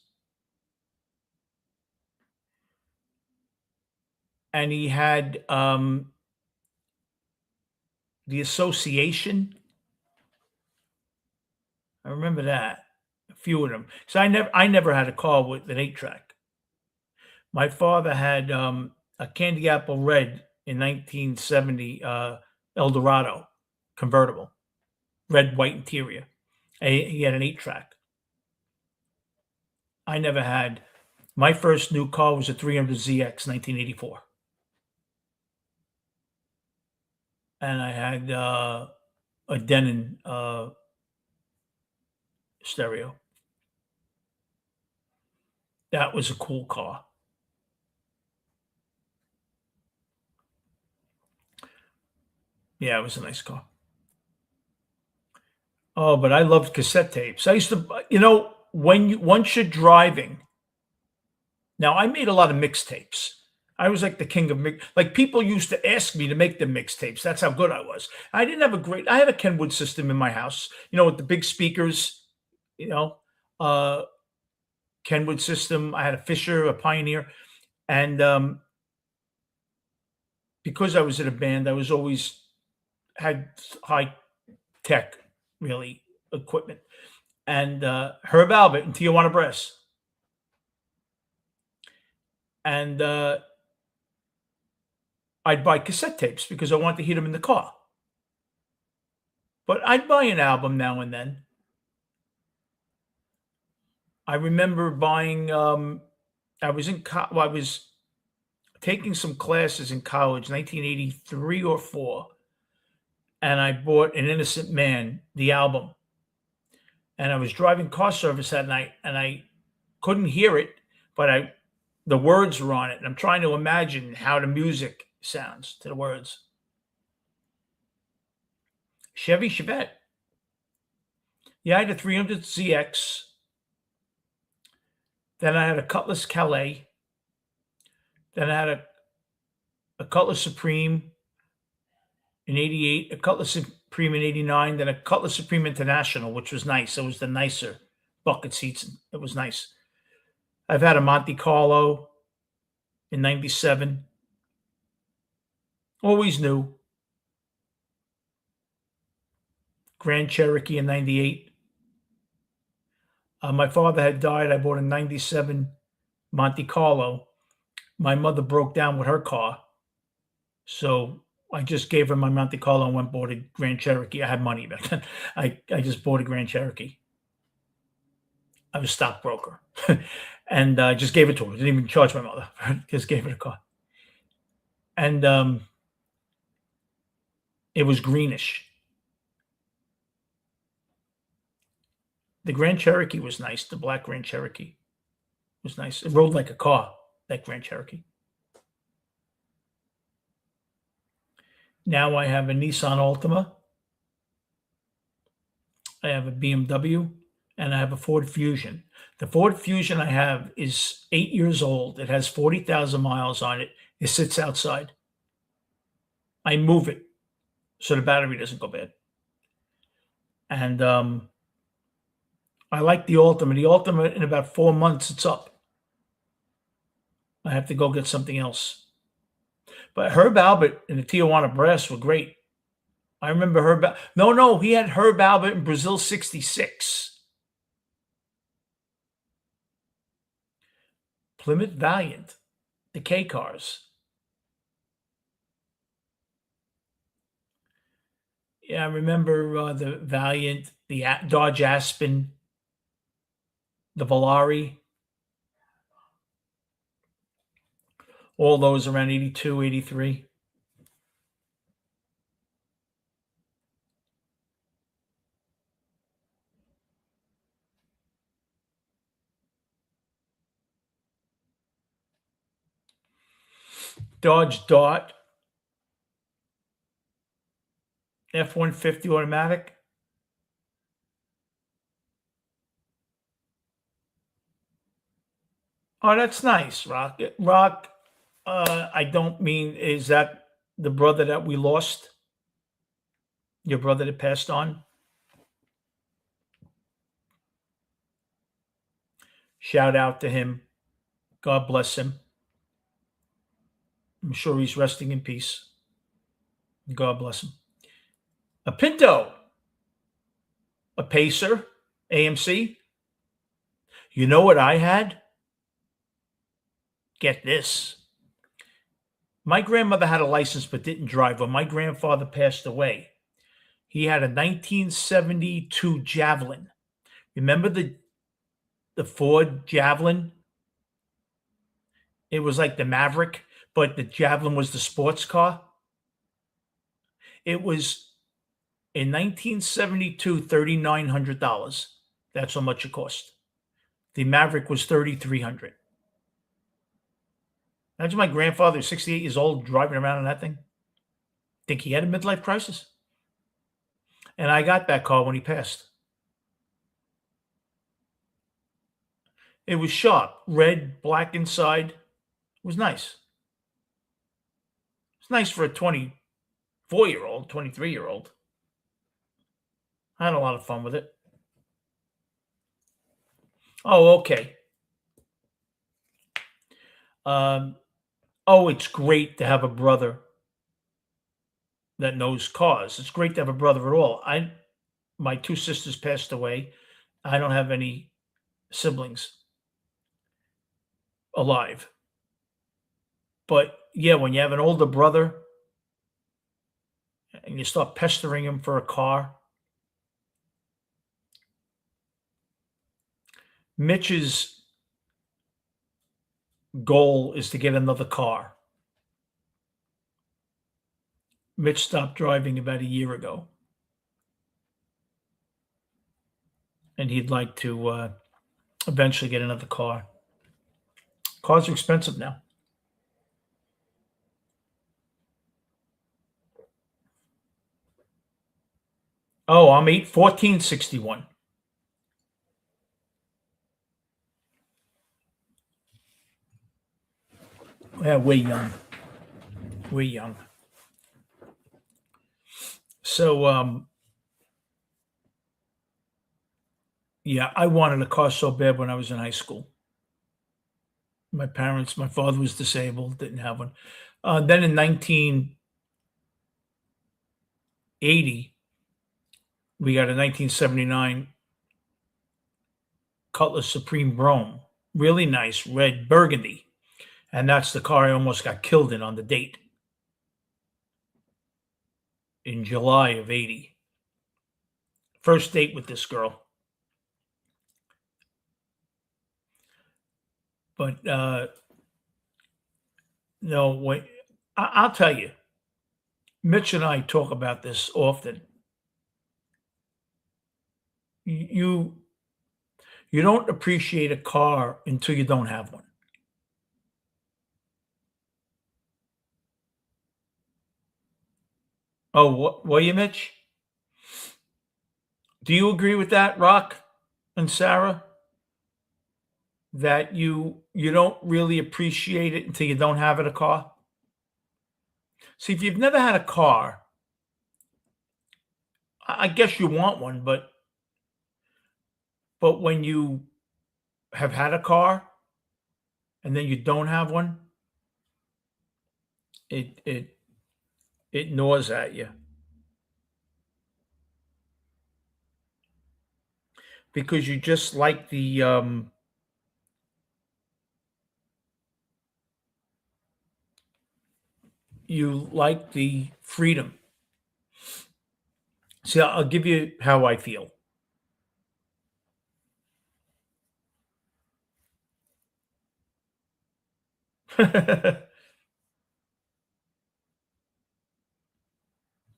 and he had the Association. I remember that, a few of them. So I never had a car with an 8 track. My father had a Candy Apple Red in 1970 Eldorado convertible, red, white interior. He had an 8 track. I never had. My first new car was a 300ZX 1984. And I had a Denon stereo. That was a cool car. Yeah, it was a nice car. Oh, but I loved cassette tapes. I used to, once you're driving Now, I made a lot of mixtapes. I was like the king of mix. Like people used to ask me to make the mixtapes. That's how good I was. I didn't have a great. I had a Kenwood system in my house. With the big speakers. You know, uh, Kenwood system. I had a Fisher, a Pioneer, and because I was in a band, I was always had high tech, really equipment. And Herb Albert and Tijuana Brass, and I'd buy cassette tapes because I wanted to hear them in the car. But I'd buy an album now and then. I remember buying. I was I was taking some classes in college, 1983 or four, and I bought An Innocent Man, the album. And I was driving car service that night, and I couldn't hear it, but the words were on it, and I'm trying to imagine how the music sounds to the words. Chevy Chevette. Yeah, I had a 300ZX. Then I had a Cutlass Calais. Then I had a Cutlass Supreme in 88, a Cutlass Supreme in 89, then a Cutlass Supreme International, which was nice. It was the nicer bucket seats. It was nice. I've had a Monte Carlo in 97. Always new. Grand Cherokee in 98. My father had died. I bought a 97 Monte Carlo. My mother broke down with her car. So I just gave her my Monte Carlo and went and bought a Grand Cherokee. I had money back then. I just bought a Grand Cherokee. I was a stockbroker. And I just gave it to her. Didn't even charge my mother. Just gave her the car. And it was greenish. The Grand Cherokee was nice. The black Grand Cherokee was nice. It rode like a car, that Grand Cherokee. Now I have a Nissan Altima. I have a BMW, and I have a Ford Fusion. The Ford Fusion I have is 8 years old. It has 40,000 miles on it. It sits outside. I move it so the battery doesn't go bad. And I like the Altima. The Altima, in about 4 months, it's up. I have to go get something else. But Herb Albert and the Tijuana Brass were great. I remember Herb. No, he had Herb Albert in Brazil 66. Plymouth Valiant, the K cars. Yeah, I remember the Valiant, the Dodge Aspen, the Volare. All those around 82, 83. Dodge Dart, F-150 automatic. Oh, that's nice, Rock. Rock, I don't mean, is that the brother that we lost? Your brother that passed on? Shout out to him. God bless him. I'm sure he's resting in peace. God bless him. A Pinto, a Pacer, AMC. You know what I had? Get this. My grandmother had a license but didn't drive. When my grandfather passed away, he had a 1972 Javelin. Remember the Ford Javelin? It was like the Maverick, but the Javelin was the sports car. It was in 1972, $3,900. That's how much it cost. The Maverick was $3,300. Imagine my grandfather, 68 years old, driving around in that thing. Think he had a midlife crisis? And I got that car when he passed. It was sharp, red, black inside. It was nice. It's nice for a 24-year-old, 23-year-old. I had a lot of fun with it. Oh, okay. Um, oh, it's great to have a brother that knows cars. It's great to have a brother at all. My two sisters passed away. I don't have any siblings alive. But yeah, when you have an older brother and you start pestering him for a car, Mitch's goal is to get another car. Mitch stopped driving about a year ago, and he'd like to eventually get another car. Cars are expensive now. Oh, I'm 1461. Yeah, we're young. We're young. So, yeah, I wanted a car so bad when I was in high school. My father was disabled, didn't have one. Then in 1980, we got a 1979 Cutlass Supreme Brougham. Really nice, red burgundy. And that's the car I almost got killed in on the date in July of 80. First date with this girl. But no, I'll tell you, Mitch and I talk about this often. You don't appreciate a car until you don't have one. Oh, what were you, Mitch? Do you agree with that, Rock and Sarah? That you don't really appreciate it until you don't have it a car? See, if you've never had a car, I guess you want one, but when you have had a car and then you don't have one, it gnaws at you because you just like the freedom. See, I'll give you how I feel.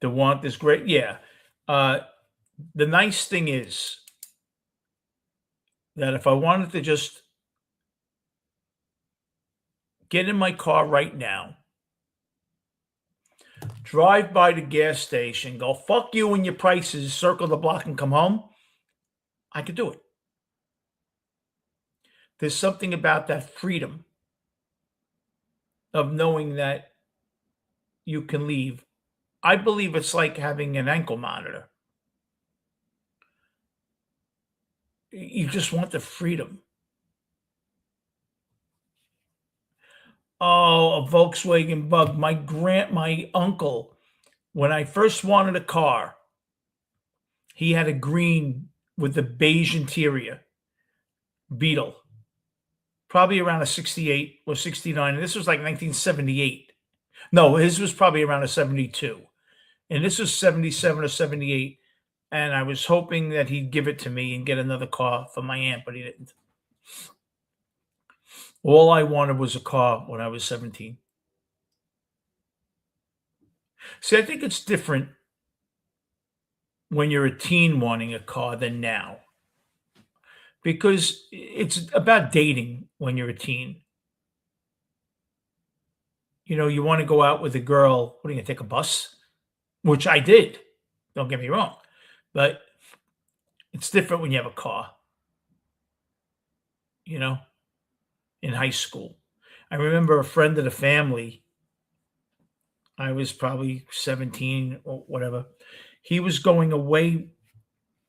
The want is great. Yeah. Uh, the nice thing is that if I wanted to just get in my car right now, drive by the gas station, go, fuck you and your prices, circle the block and come home, I could do it. There's something about that freedom of knowing that you can leave. I believe it's like having an ankle monitor. You just want the freedom. Oh, a Volkswagen Bug. My uncle, when I first wanted a car, he had a green with the beige interior Beetle, probably around a 68 or 69. And this was like 1978. No, his was probably around a 72. And this was 77 or 78. And I was hoping that he'd give it to me and get another car for my aunt, but he didn't. All I wanted was a car when I was 17. See, I think it's different when you're a teen wanting a car than now because it's about dating when you're a teen. You want to go out with a girl. What are you going to take a bus? Which I did. Don't get me wrong. But it's different when you have a car. you know, in high school. I remember a friend of the family, I was probably 17 or whatever. He was going away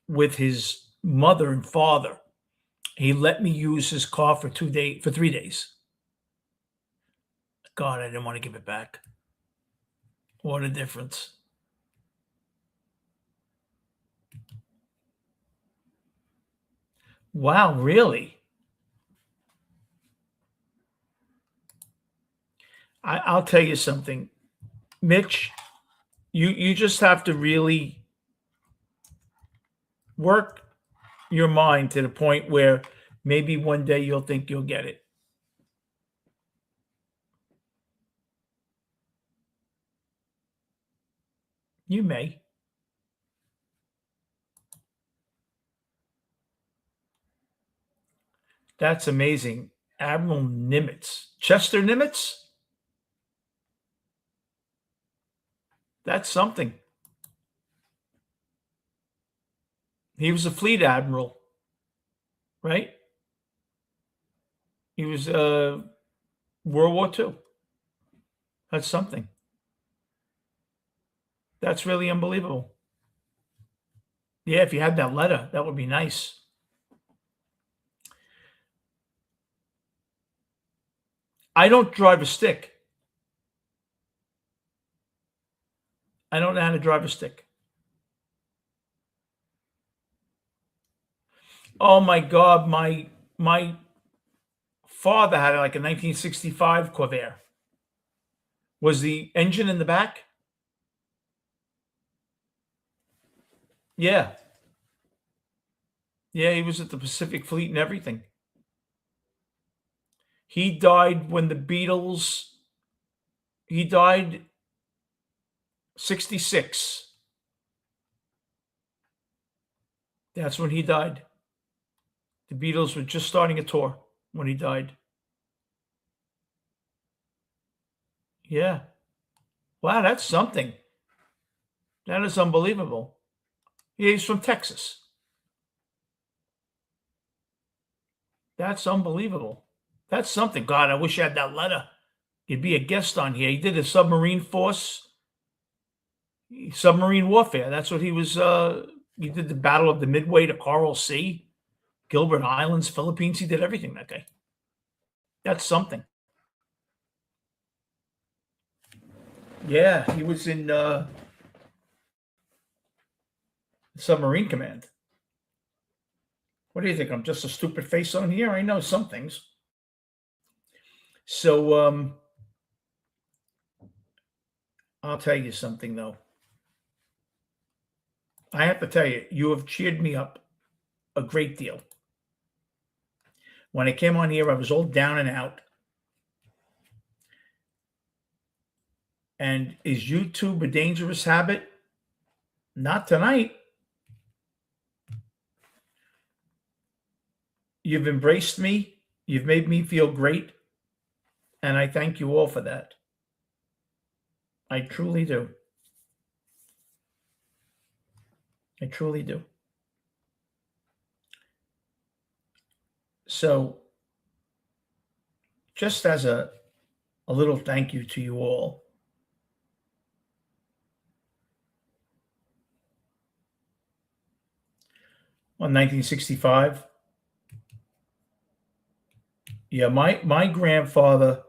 with his mother and father. He let me use his car for 3 days. God, I didn't want to give it back. What a difference. Wow, really? I'll tell you something, Mitch. You just have to really work your mind to the point where maybe one day you'll think you'll get it. You may. That's amazing. Admiral Nimitz, Chester Nimitz. That's something. He was a fleet admiral, right? He was World War II. That's something. That's really unbelievable. Yeah, if you had that letter, that would be nice. I don't drive a stick. I don't know how to drive a stick. Oh my God, my father had like a 1965 Corvair. Was the engine in the back? Yeah. Yeah, he was at the Pacific Fleet and everything. He died when the Beatles, he died 66. That's when he died. The Beatles were just starting a tour when he died. Yeah. Wow, that's something. That is unbelievable. Yeah, he's from Texas. That's unbelievable. That's something. God, I wish I had that letter. He'd be a guest on here. He did a submarine force, submarine warfare. That's what he was. He did the Battle of the Midway to Coral Sea, Gilbert Islands, Philippines. He did everything, that guy. That's something. Yeah, he was in submarine command. What do you think? I'm just a stupid face on here. I know some things. So I'll tell you something though. I have to tell you, you have cheered me up a great deal. When I came on here, I was all down and out. And is YouTube a dangerous habit? Not tonight. You've embraced me. You've made me feel great. And I thank you all for that. I truly do. I truly do. So, just as a little thank you to you all, on 1965, yeah, my grandfather,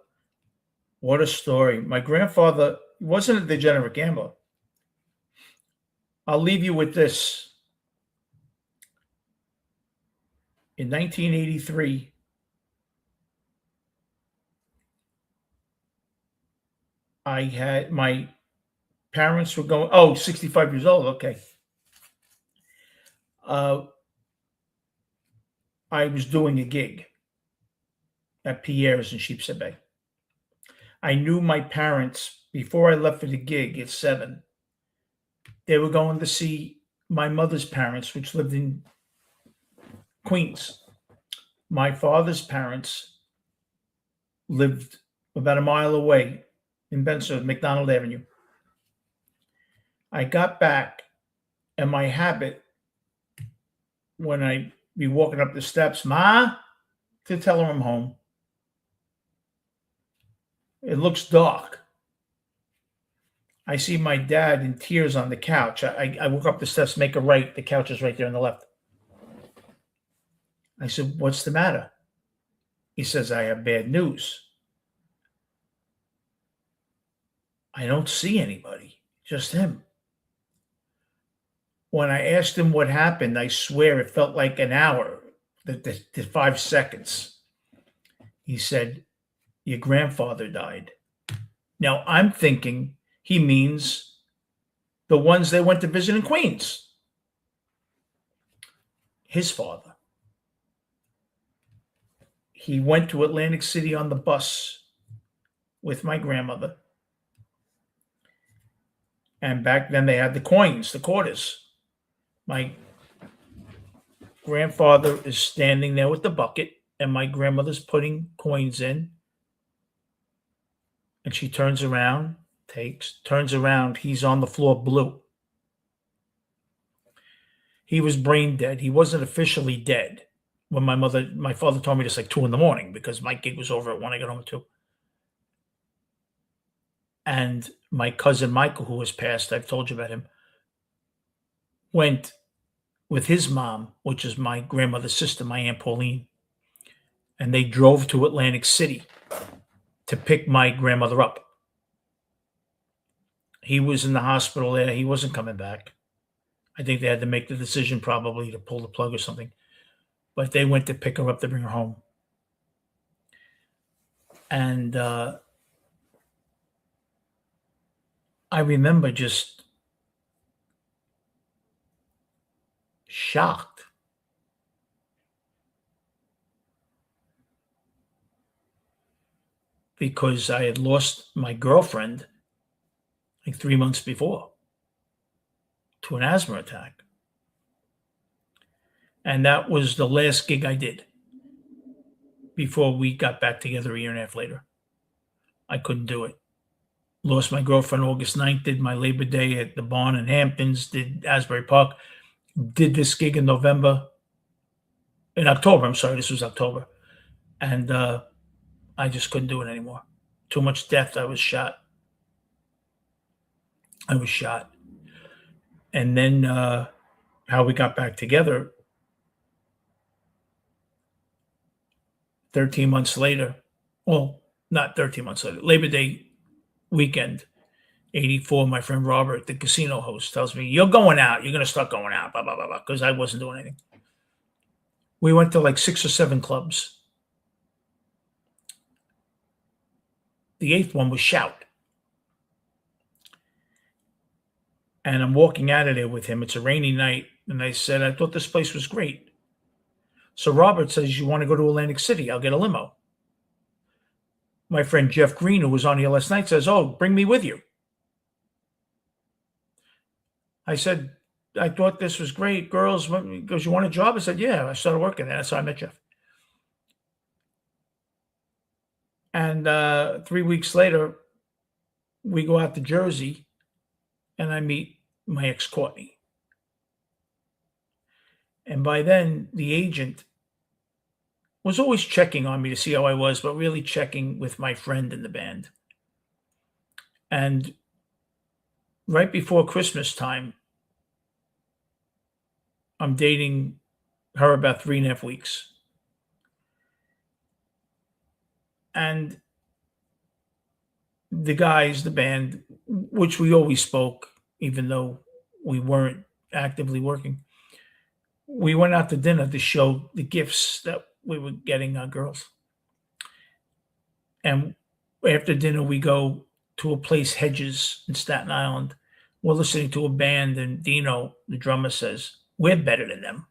what a story. My grandfather wasn't a degenerate gambler. I'll leave you with this. In 1983, I had my parents were going, oh, 65 years old. Okay. Uh, I was doing a gig at Pierre's in Sheepshead Bay. I knew my parents before I left for the gig at 7. They were going to see my mother's parents, which lived in Queens. My father's parents lived about a mile away in Benson, McDonald Avenue. I got back, and my habit when I be walking up the steps, Ma, to tell her I'm home. It looks dark. I see my dad in tears on the couch. I walk up the steps, make a right. The couch is right there on the left. I said, "What's the matter?" He says, "I have bad news." I don't see anybody, just him. When I asked him what happened, I swear it felt like an hour, the 5 seconds. He said, "Your grandfather died." Now I'm thinking he means the ones they went to visit in Queens. His father. He went to Atlantic City on the bus with my grandmother. And back then they had the coins, the quarters. My grandfather is standing there with the bucket, and my grandmother's putting coins in. And she turns around, turns around. He's on the floor, blue. He was brain dead. He wasn't officially dead when my father told me this like 2 a.m. because my gig was over at 1. I got home at 2. And my cousin Michael, who has passed, I've told you about him, went with his mom, which is my grandmother's sister, my Aunt Pauline, and they drove to Atlantic City to pick my grandmother up. He was in the hospital there. He wasn't coming back. I think they had to make the decision probably to pull the plug or something. But they went to pick her up to bring her home. And I remember just shocked. Because I had lost my girlfriend like 3 months before to an asthma attack. And that was the last gig I did before we got back together a year and a half later. I couldn't do it. Lost my girlfriend August 9th, did my Labor Day at the Barn in Hamptons, did Asbury Park, did this gig in October. I'm sorry, this was October. And I just couldn't do it anymore. Too much death. I was shot. And then how we got back together 13 months later. Well, not 13 months later. Labor Day weekend, 84, my friend Robert, the casino host, tells me, "You're going out. You're going to start going out," blah, blah, blah, blah, because I wasn't doing anything. We went to like 6 or 7 clubs. The 8th one was Shout. And I'm walking out of there with him. It's a rainy night. And I said, "I thought this place was great." So Robert says, "You want to go to Atlantic City? I'll get a limo." My friend Jeff Green, who was on here last night, says, "Oh, bring me with you." I said, "I thought this was great. Girls," goes, "You want a job?" I said, "Yeah." I started working there. That's how I met Jeff. And 3 weeks later, we go out to Jersey, and I meet my ex, Courtney. And by then, the agent was always checking on me to see how I was, but really checking with my friend in the band. And right before Christmas time, I'm dating her about 3.5 weeks. And the guys, the band, which we always spoke, even though we weren't actively working, we went out to dinner to show the gifts that we were getting our girls. And after dinner, we go to a place, Hedges in Staten Island. We're listening to a band, and Dino, the drummer, says, "We're better than them."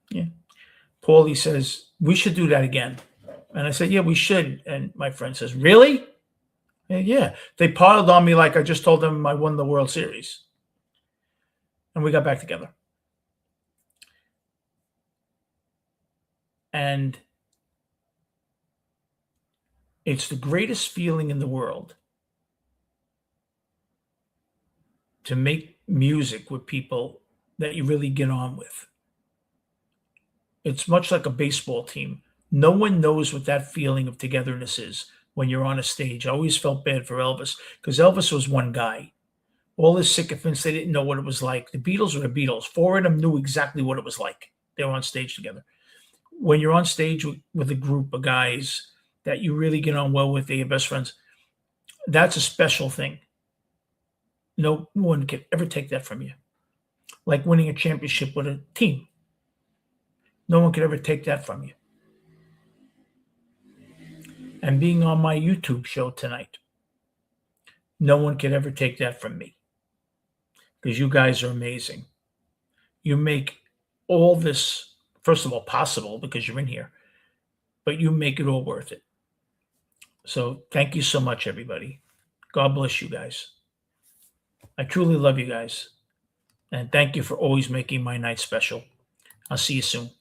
Yeah. Paulie says, "We should do that again." And I said, "Yeah, we should." And my friend says, "Really?" Yeah. They piled on me like I just told them I won the World Series. And we got back together. And it's the greatest feeling in the world to make music with people that you really get on with. It's much like a baseball team. No one knows what that feeling of togetherness is when you're on a stage. I always felt bad for Elvis because Elvis was one guy. All his sycophants, they didn't know what it was like. The Beatles were the Beatles. Four of them knew exactly what it was like. They were on stage together. When you're on stage with a group of guys that you really get on well with, they're your best friends, that's a special thing. No one can ever take that from you. Like winning a championship with a team. No one could ever take that from you. And being on my YouTube show tonight, no one could ever take that from me because you guys are amazing. You make all this, first of all, possible because you're in here, but you make it all worth it. So thank you so much, everybody. God bless you guys. I truly love you guys. And thank you for always making my night special. I'll see you soon.